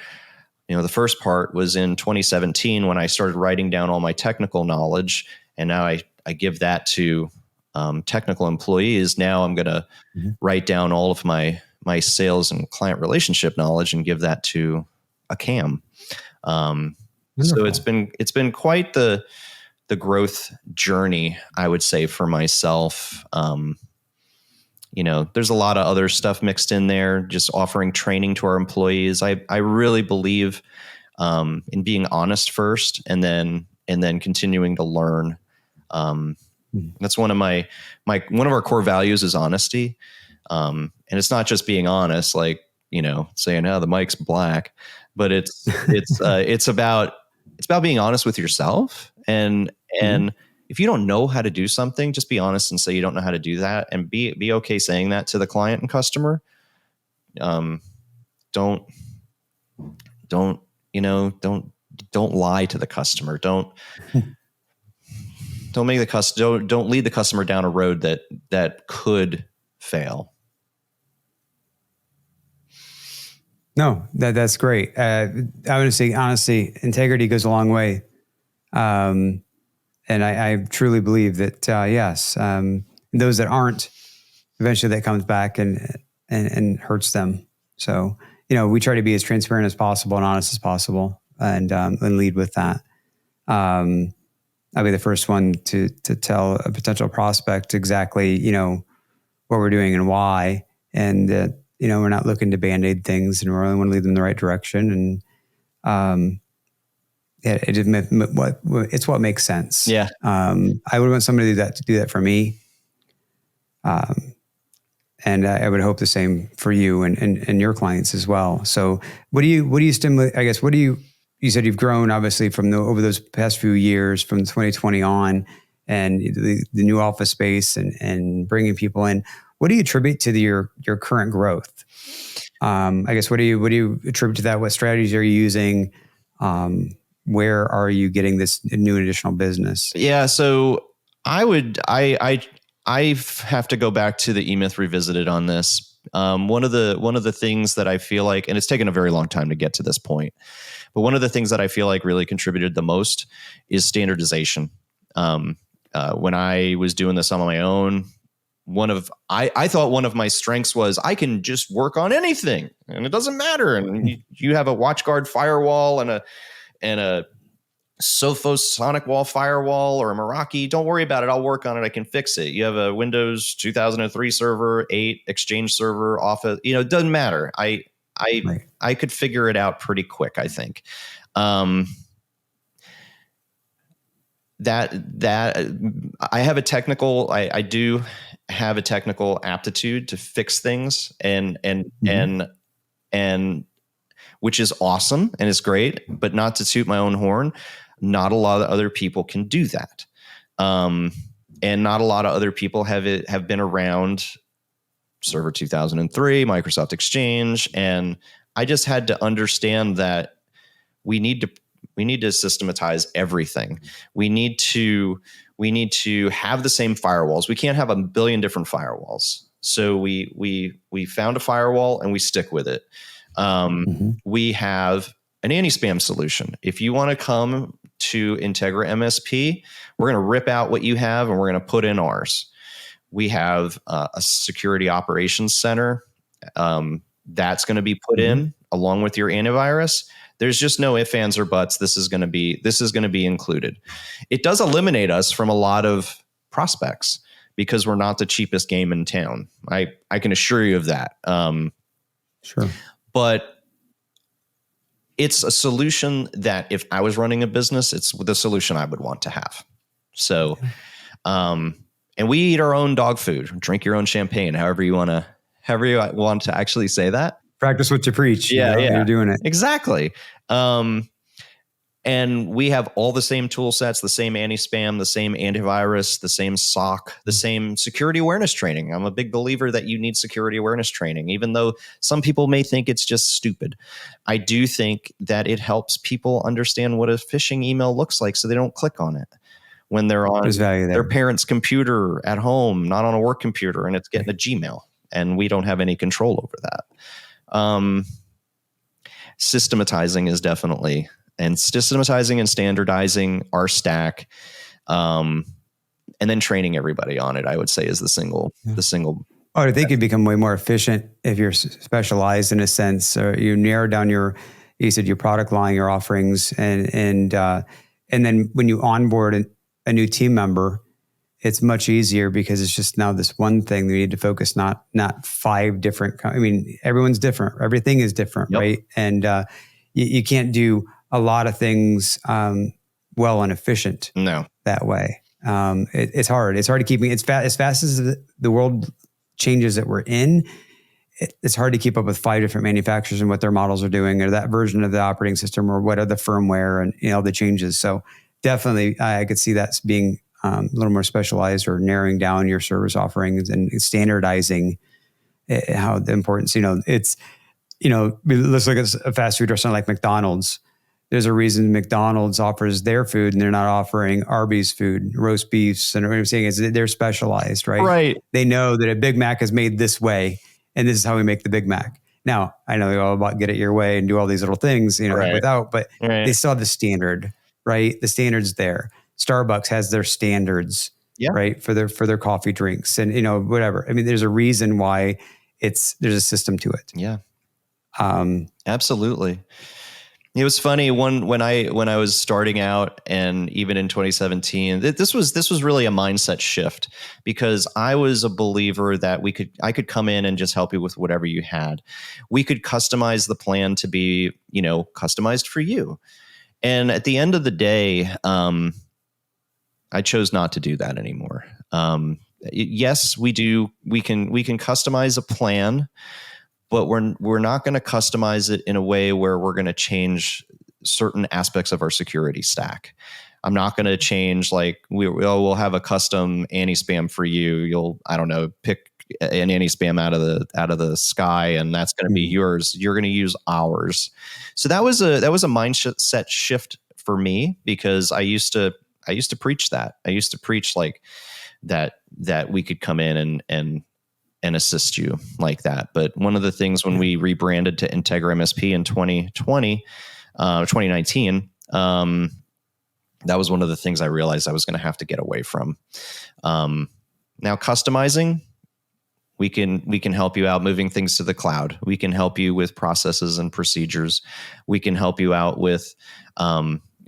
the first part was in 2017 when I started writing down all my technical knowledge, and now I give that to technical employees. Now I'm going to write down all of my sales and client relationship knowledge and give that to a CAM. So it's been quite the growth journey, I would say, for myself. There's a lot of other stuff mixed in there, just offering training to our employees. I really believe in being honest first, and then continuing to learn. That's one of our core values is honesty. And it's not just being honest, like, saying, the mic's black, but it's about being honest with yourself. And if you don't know how to do something, just be honest and say you don't know how to do that, and be okay saying that to the client and customer. Don't lie to the customer. Don't lead the customer down a road that could fail. No, that's great. I would say, honestly, integrity goes a long way. And I truly believe that, yes, those that aren't, eventually that comes back and and hurts them. So, we try to be as transparent as possible and honest as possible, and lead with that. I'll be the first one to tell a potential prospect exactly, what we're doing and why, and that, we're not looking to band-aid things, and we really want to lead them in the right direction. And it's what makes sense. Yeah. I would want somebody to do that for me. And I would hope the same for you and your clients as well. So what do you stimulate? I guess, you said you've grown obviously over those past few years from 2020 on, and the new office space and bringing people in. What do you attribute to your current growth? I guess, what do you attribute to that? What strategies are you using? Where are you getting this new additional business? Yeah. So I have to go back to the E-Myth Revisited on this. One of the things that I feel like, and it's taken a very long time to get to this point, but one of the things that I feel like really contributed the most is standardization. When I was doing this on my own, I thought one of my strengths was I can just work on anything and it doesn't matter. And you have a WatchGuard firewall and a Sophos Sonic Wall firewall or a Meraki. Don't worry about it. I'll work on it. I can fix it. You have a Windows 2003 server, 8 Exchange server, Office. It doesn't matter. I could figure it out pretty quick, I think. That I have a technical. I do have a technical aptitude to fix things, and which is awesome and it's great. But not to toot my own horn, not a lot of other people can do that, and not a lot of other people have been around Server 2003, Microsoft Exchange, and I just had to understand that we need to systematize everything. We need to have the same firewalls. We can't have a billion different firewalls. So we found a firewall and we stick with it. We have an anti-spam solution. If you want to come to IntegraMSP, we're going to rip out what you have and we're going to put in ours. We have a security operations center that's going to be put in along with your antivirus. There's just no ifs, ands, or buts. This is going to be included. It does eliminate us from a lot of prospects because we're not the cheapest game in town. I can assure you of that. Sure. But it's a solution that if I was running a business, it's the solution I would want to have. So, and we eat our own dog food, drink your own champagne, however you want to actually say that. Practice what you preach. Yeah. You're doing it. Exactly. And we have all the same tool sets, the same anti-spam, the same antivirus, the same SOC, the same security awareness training. I'm a big believer that you need security awareness training, even though some people may think it's just stupid. I do think that it helps people understand what a phishing email looks like so they don't click on it when they're on their parents' computer at home, not on a work computer, and it's getting a Gmail, and we don't have any control over that. Systematizing is definitely... And systematizing and standardizing our stack, and then training everybody on it, I would say, is the single. Oh, I think you become way more efficient if you're specialized in a sense, or you narrow down your product line, your offerings, and then when you onboard a new team member, it's much easier because it's just now this one thing that you need to focus, not 5 different. I mean, everyone's different. Everything is different, right? And you can't do a lot of things well and efficient. No, that way. It's hard. It's hard to keep as fast as the world changes that we're in. It's hard to keep up with 5 different manufacturers and what their models are doing, or that version of the operating system, or what are the firmware and the changes. So definitely, I could see that being a little more specialized, or narrowing down your service offerings and standardizing how the importance. It's let's look at a fast food restaurant like McDonald's. There's a reason McDonald's offers their food and they're not offering Arby's food, roast beefs. And what I'm saying is they're specialized, right? Right. They know that a Big Mac is made this way, and this is how we make the Big Mac. Now, I know they're all about get it your way and do all these little things, but they still have the standard, right? The standard's there. Starbucks has their standards, right? For their coffee drinks and, whatever. I mean, there's a reason why there's a system to it. Yeah. Absolutely. It was funny when I was starting out, and even in 2017, this was really a mindset shift, because I was a believer that I could come in and just help you with whatever you had. We could customize the plan to be, customized for you. And at the end of the day, I chose not to do that anymore. Yes, we do. We can customize a plan, but we're not going to customize it in a way where we're going to change certain aspects of our security stack. I'm not going to change, like, we'll have a custom anti-spam for you. You'll, I don't know, pick an anti-spam out of the sky, and that's going to be yours. You're going to use ours. So that was a mindset shift for me, because I used to preach that. I used to preach like that we could come in and assist you like that. But one of the things when we rebranded to IntegraMSP in 2019, that was one of the things I realized I was going to have to get away from. Now customizing, we can help you out moving things to the cloud. We can help you with processes and procedures. We can help you out with,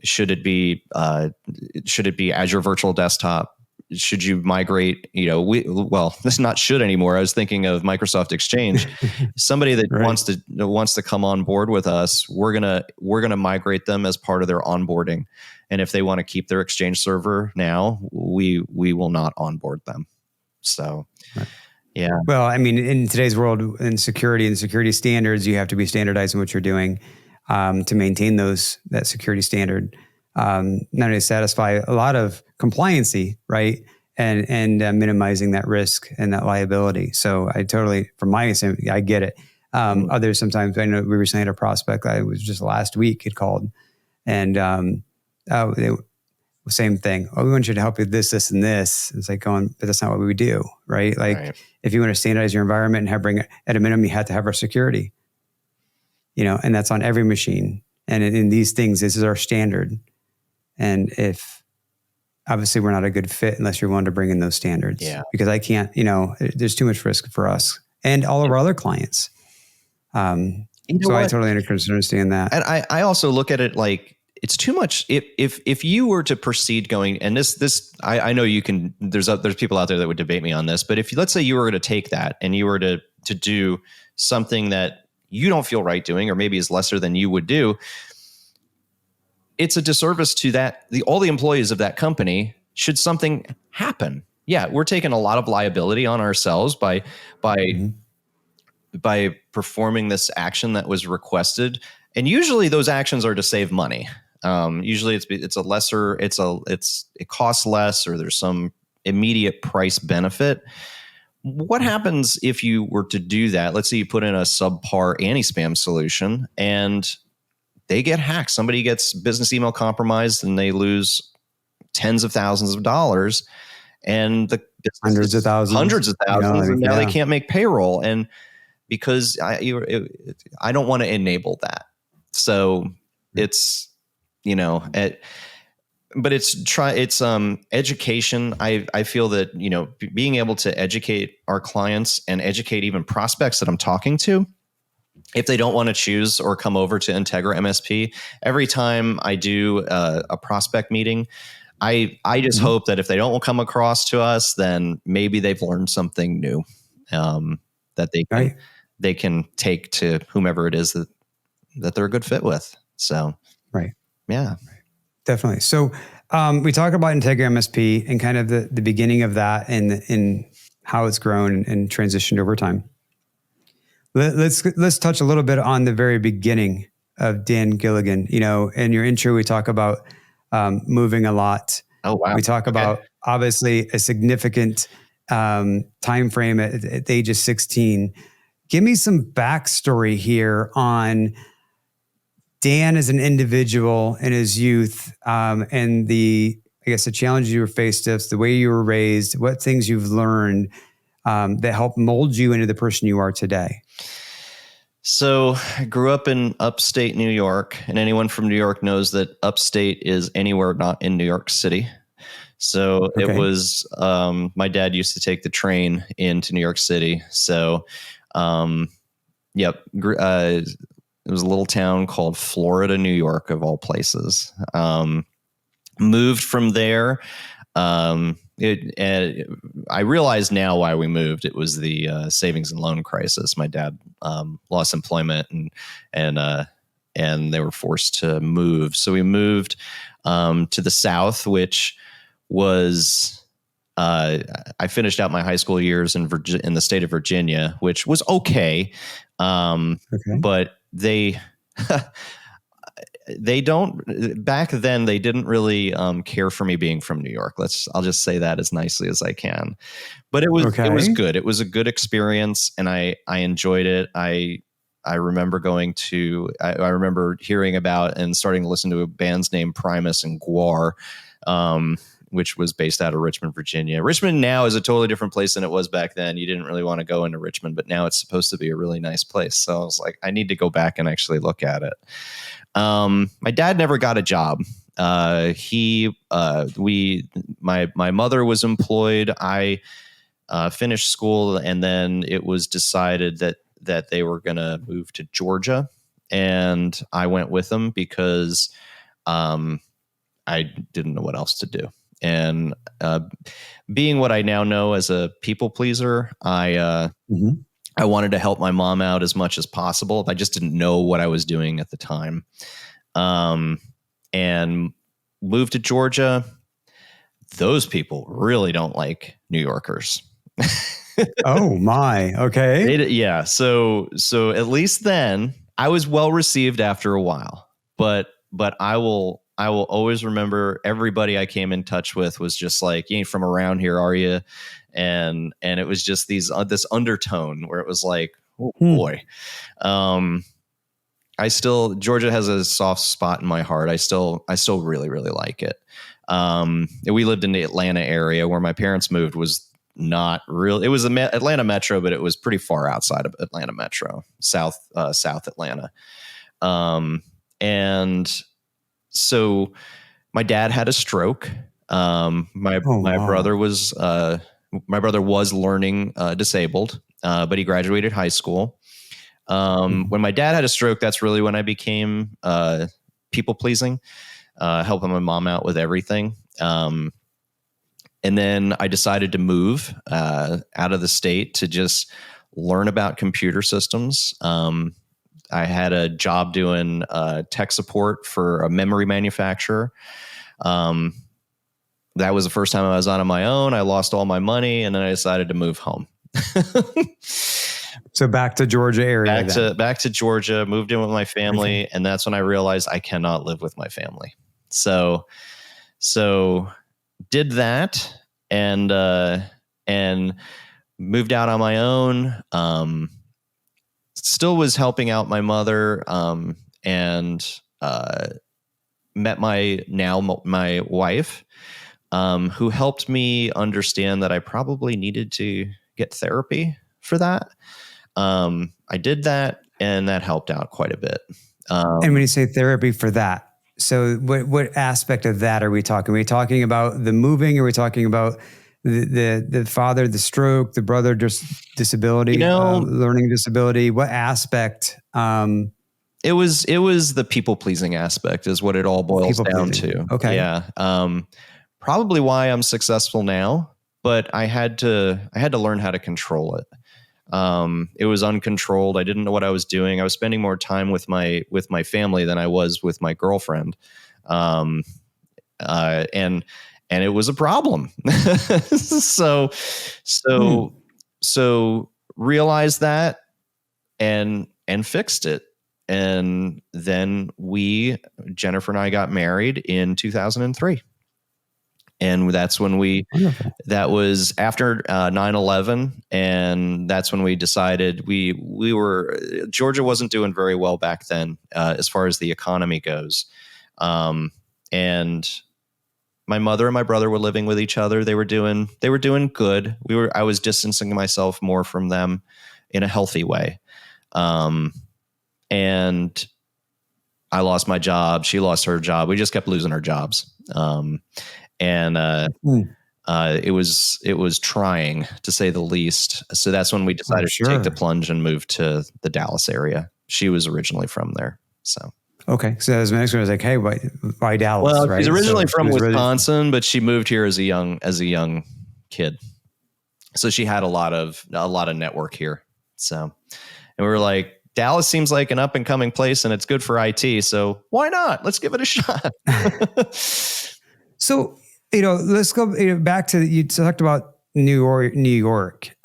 should it be Azure Virtual Desktop? Should you migrate? This is not should anymore. I was thinking of Microsoft Exchange. Somebody that wants to come on board with us, we're gonna migrate them as part of their onboarding. And if they want to keep their Exchange server now, we will not onboard them. So, yeah. Well, I mean, in today's world, in security and security standards, you have to be standardized in what you're doing to maintain that security standard. Not only to satisfy a lot of compliancy, right, and minimizing that risk and that liability. So I totally, from my standpoint, I get it. Others sometimes, I know we recently had a prospect. I was just last week had called, and same thing. Oh, we want you to help with this, this, and this. It's like going, but that's not what we would do, right? Like if you want to standardize your environment and bring it at a minimum, you have to have our security. And that's on every machine. And in these things, this is our standard. And if obviously we're not a good fit unless you're willing to bring in those standards, because I can't, there's too much risk for us and all of our other clients. I totally understand that. And I also look at it like it's too much. If you were to proceed going, and this, I know you can, there's people out there that would debate me on this, but if let's say you were to take that and you were to do something that you don't feel right doing, or maybe is lesser than you would do, it's a disservice to all the employees of that company should something happen. Yeah, we're taking a lot of liability on ourselves by performing this action that was requested, and usually those actions are to save money. Usually it costs less, or there's some immediate price benefit. What happens if you were to do that? Let's say you put in a subpar anti-spam solution and they get hacked. Somebody gets business email compromised and they lose tens of thousands of dollars, and the hundreds of thousands, and now they can't make payroll. And because I don't want to enable that. So it's, but it's education. I feel that, being able to educate our clients and educate even prospects that I'm talking to, if they don't want to choose or come over to IntegraMSP, every time I do a prospect meeting, I just hope that if they don't come across to us, then maybe they've learned something new that they can take to whomever it is that they're a good fit with. So, definitely. So we talk about IntegraMSP and kind of the beginning of that and how it's grown and transitioned over time. Let's touch a little bit on the very beginning of Dan Gilligan. In your intro, we talk about moving a lot. Oh, wow. We talk about obviously a significant time frame at the age of 16. Give me some backstory here on Dan as an individual in his youth, and the challenges you were faced with, the way you were raised, what things you've learned that helped mold you into the person you are today. So I grew up in upstate New York, and anyone from New York knows that upstate is anywhere not in New York City. So it was, my dad used to take the train into New York City. So Yep. It was a little town called Florida, New York, of all places. Moved from there. I realize now why we moved. It was the savings and loan crisis. My dad lost employment, and they were forced to move. So we moved to the South, which was I finished out my high school years in the state of Virginia, which was okay. But they don't, back then they didn't really care for me being from New York. I'll just say that as nicely as I can. But it was good. It was a good experience, and I enjoyed it. I remember I remember hearing about and starting to listen to a band's named Primus and Guar, which was based out of Richmond, Virginia. Richmond now is a totally different place than it was back then. You didn't really want to go into Richmond, but now it's supposed to be a really nice place. So I was like, I need to go back and actually look at it. My dad never got a job. My mother was employed. I finished school, and then it was decided that they were going to move to Georgia, and I went with them because I didn't know what else to do. And being what I now know as a people pleaser, I wanted to help my mom out as much as possible. I just didn't know what I was doing at the time. And moved to Georgia. Those people really don't like New Yorkers. Oh my. Okay. Yeah. So at least then I was well received after a while, but I will always remember everybody I came in touch with was just like, you ain't from around here, are you? And it was just this undertone where it was like, oh boy. Georgia has a soft spot in my heart. I still really, really like it. We lived in the Atlanta area. Where my parents moved was not real. It was Atlanta Metro, but it was pretty far outside of Atlanta Metro, South Atlanta. And so my dad had a stroke. My brother was learning disabled, but he graduated high school. When my dad had a stroke, that's really when I became people pleasing, helping my mom out with everything. And then I decided to move out of the state to just learn about computer systems. I had a job doing tech support for a memory manufacturer. That was the first time I was on my own. I lost all my money, and then I decided to move home. So back to Georgia area. Back to Georgia, moved in with my family, and that's when I realized I cannot live with my family. So did that and moved out on my own. Still was helping out my mother, and met my wife, who helped me understand that I probably needed to get therapy for that. I did that, and that helped out quite a bit. And when you say therapy for that, so what aspect of that are we talking? Are we talking about the moving? Are we talking about the father, the stroke, the brother, just disability, learning disability? What aspect? It was the people pleasing aspect is what it all boils down to. Okay. Yeah. Probably why I'm successful now, but I had to learn how to control it. It was uncontrolled. I didn't know what I was doing. I was spending more time with my family than I was with my girlfriend. And it was a problem. So realized that and fixed it. And then Jennifer and I got married in 2003. And that's when that was after 9/11. And that's when we decided Georgia wasn't doing very well back then, as far as the economy goes. And my mother and my brother were living with each other. They were doing good. I was distancing myself more from them in a healthy way. And I lost my job. She lost her job. We just kept losing our jobs. it was trying, to say the least. So that's when we decided to take the plunge and move to the Dallas area. She was originally from there. So. Okay. So as my next one was like, hey, why Dallas? Well, right? she's originally from Wisconsin, but she moved here as a young kid. So she had a lot of network here. So, and we were like, Dallas seems like an up and coming place and it's good for IT. So why not? Let's give it a shot. So, let's go back to, you talked about New York.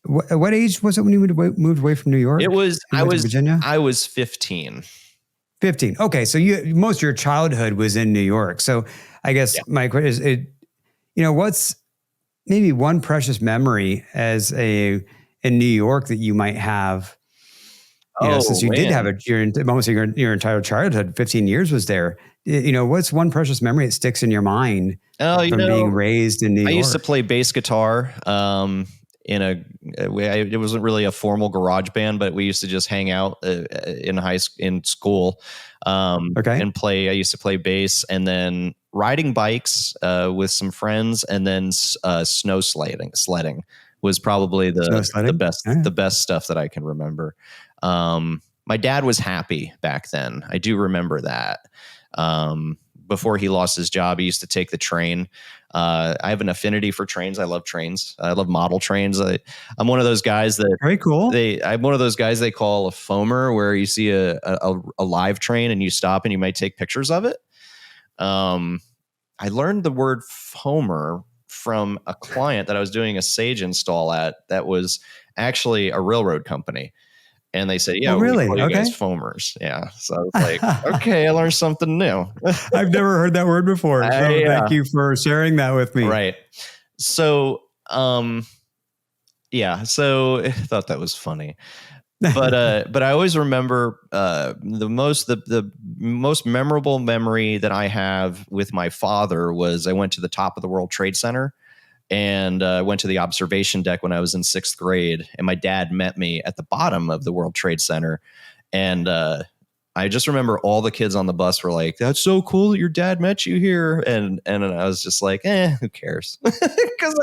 What age was it when you moved away from New York? I was Virginia. I was 15. 15. Okay. So most of your childhood was in New York. So I guess my question is, what's maybe one precious memory in New York that you might have, since you did have almost your entire childhood, 15 years was there. What's one precious memory that sticks in your mind from being raised in New York? I used to play bass guitar. It wasn't really a formal garage band, but we used to just hang out in school and play. I used to play bass, and then riding bikes with some friends, and then snow sledding was probably the best stuff that I can remember. My dad was happy back then. I do remember that. Before he lost his job, he used to take the train. I have an affinity for trains. I love trains. I love model trains. I'm one of those guys that very cool. I'm one of those guys they call a foamer, where you see a live train and you stop and you might take pictures of it. I learned the word foamer from a client that I was doing a Sage install at. That was actually a railroad company. And they said, yeah, really? We call you guys foamers. Yeah. So I was like, okay, I learned something new. I've never heard that word before. So thank you for sharing that with me. Right. So, so I thought that was funny. But I always remember the most memorable memory that I have with my father was I went to the top of the World Trade Center. And went to the observation deck when I was in 6th grade. And my dad met me at the bottom of the World Trade Center. And I just remember all the kids on the bus were like, that's so cool that your dad met you here. And I was just like, who cares? Because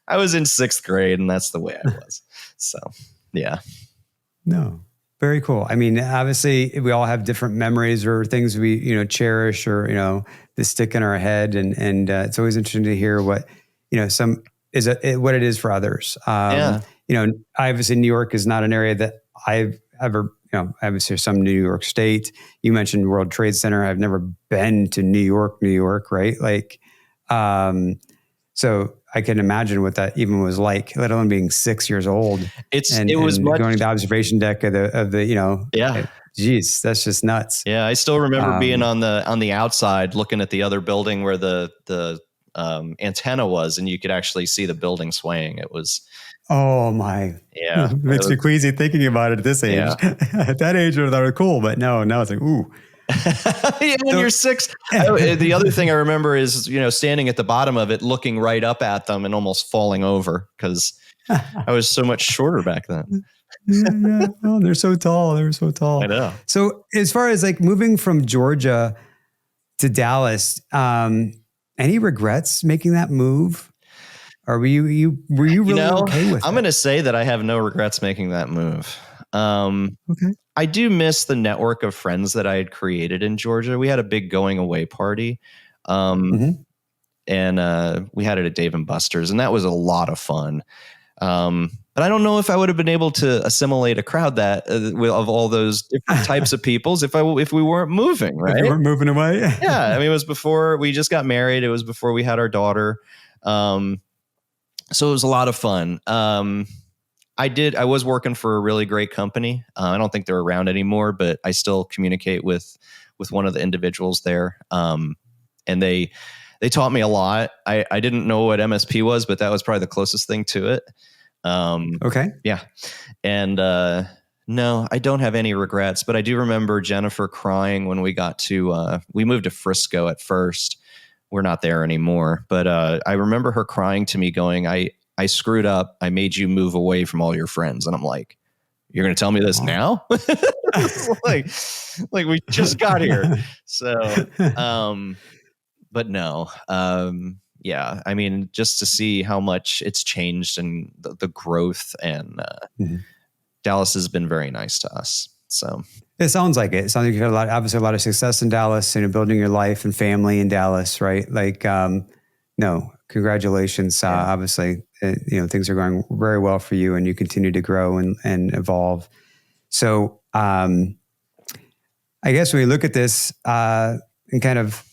I was in 6th grade and that's the way I was. So, yeah. No, very cool. I mean, obviously we all have different memories or things we, cherish or, that stick in our head. And it's always interesting to hear what, what it is for others. Obviously New York is not an area that I've ever, obviously some New York State. You mentioned World Trade Center. I've never been to New York, right? Like, so I can imagine what that even was like, let alone being 6 years old. It was going to the observation deck of the. Geez, that's just nuts. Yeah, I still remember being on the outside looking at the other building where the antenna was, and you could actually see the building swaying. It was, oh my, it makes me queasy thinking about it at this age. Yeah. At that age, I thought it was cool, but no, it's like, ooh. When you're 6, the other thing I remember is standing at the bottom of it, looking right up at them, and almost falling over because I was so much shorter back then. Yeah. Oh, they're so tall. I know. So as far as like moving from Georgia to Dallas, any regrets making that move? Or were you really okay with it? I'm going to say that I have no regrets making that move. Okay. I do miss the network of friends that I had created in Georgia. We had a big going away party. And we had it at Dave & Buster's, and that was a lot of fun. But I don't know if I would have been able to assimilate a crowd that of all those different types of peoples if we weren't moving, right? If we weren't moving away. Yeah. I mean, it was before we just got married. It was before we had our daughter. So it was a lot of fun. I was working for a really great company. I don't think they're around anymore, but I still communicate with one of the individuals there. And they taught me a lot. I didn't know what MSP was, but that was probably the closest thing to it. Okay. Yeah. And, no, I don't have any regrets, but I do remember Jennifer crying when we moved to Frisco at first. We're not there anymore, but, I remember her crying to me going, I screwed up. I made you move away from all your friends. And I'm like, you're going to tell me this now? like we just got here. So, but no, Yeah. I mean, just to see how much it's changed and the growth, and Dallas has been very nice to us. So it sounds like it. It sounds like you've had obviously a lot of success in Dallas, building your life and family in Dallas, right? Like, no, congratulations. Obviously, things are going very well for you, and you continue to grow and evolve. So, I guess when we look at this and kind of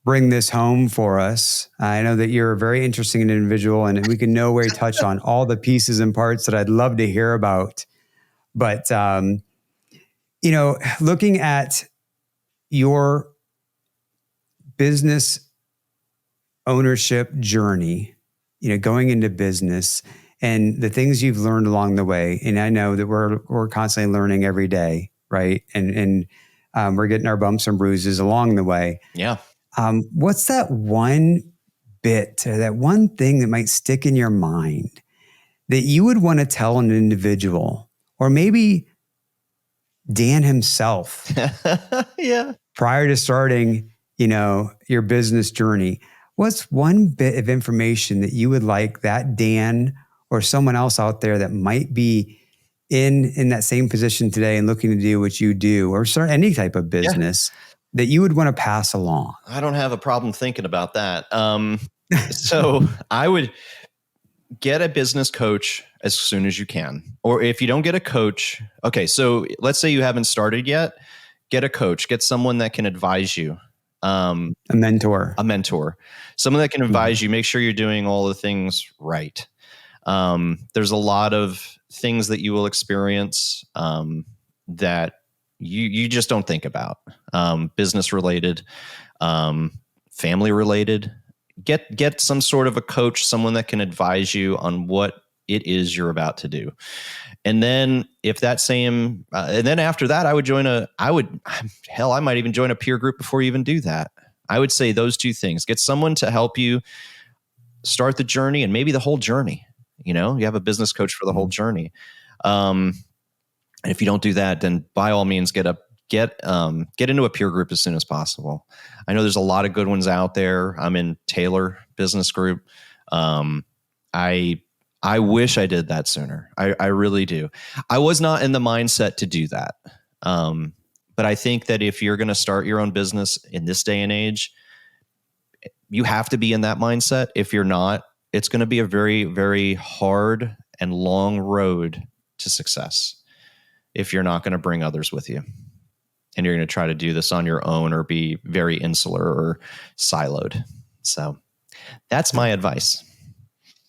bring this home for us, I know that you're a very interesting individual, and we can no way touch on all the pieces and parts that I'd love to hear about. But, looking at your business ownership journey, going into business and the things you've learned along the way. And I know that we're constantly learning every day, right? And we're getting our bumps and bruises along the way. Yeah. What's that one bit, or that one thing that might stick in your mind that you would want to tell an individual, or maybe Dan himself, prior to starting, your business journey? What's one bit of information that you would like that Dan or someone else out there that might be in that same position today and looking to do what you do, or start any type of business, that you would want to pass along? I don't have a problem thinking about that. So I would get a business coach as soon as you can. Or if you don't get a coach, okay, so let's say you haven't started yet, get a coach, get someone that can advise you. A mentor, someone that can advise you, make sure you're doing all the things right. There's a lot of things that you will experience that you just don't think about, business related, family related. Get some sort of a coach, someone that can advise you on what it is you're about to do. And then if that same, and then after that, I might even join a peer group before you even do that. I would say those two things: get someone to help you start the journey, and maybe the whole journey. You have a business coach for the whole journey. And if you don't do that, then by all means, get into a peer group as soon as possible. I know there's a lot of good ones out there. I'm in Taylor Business Group. I wish I did that sooner. I really do. I was not in the mindset to do that. But I think that if you're going to start your own business in this day and age, you have to be in that mindset. If you're not, it's going to be a very, very hard and long road to success if you're not going to bring others with you. And you're going to try to do this on your own, or be very insular or siloed. So that's my advice.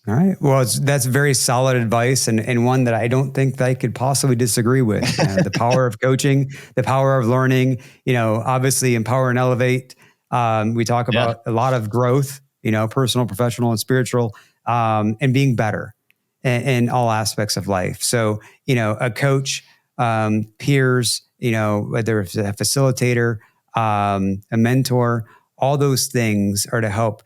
All right. Well, that's very solid advice, and one that I don't think that I could possibly disagree with. The power of coaching, the power of learning, obviously empower and elevate. We talk about a lot of growth, personal, professional, and spiritual, and being better in all aspects of life. So, a coach, peers, whether it's a facilitator, a mentor, all those things are to help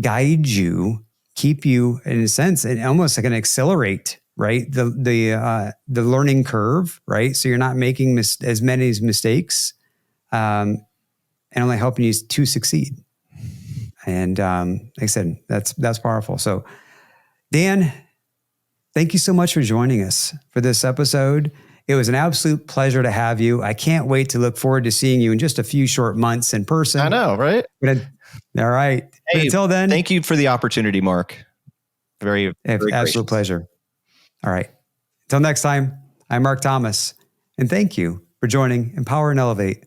guide you, keep you in a sense, and almost like an accelerate, right? The learning curve, right? So you're not making as many mistakes, and only helping you to succeed. And like I said, that's powerful. So Dan, thank you so much for joining us for this episode. It was an absolute pleasure to have you. I can't wait to look forward to seeing you in just a few short months in person. I know, right? All right. Hey, until then, thank you for the opportunity, Mark. Very absolute gracious. Pleasure. All right. Until next time, I'm Marc Thomas, and thank you for joining Empower and Elevate.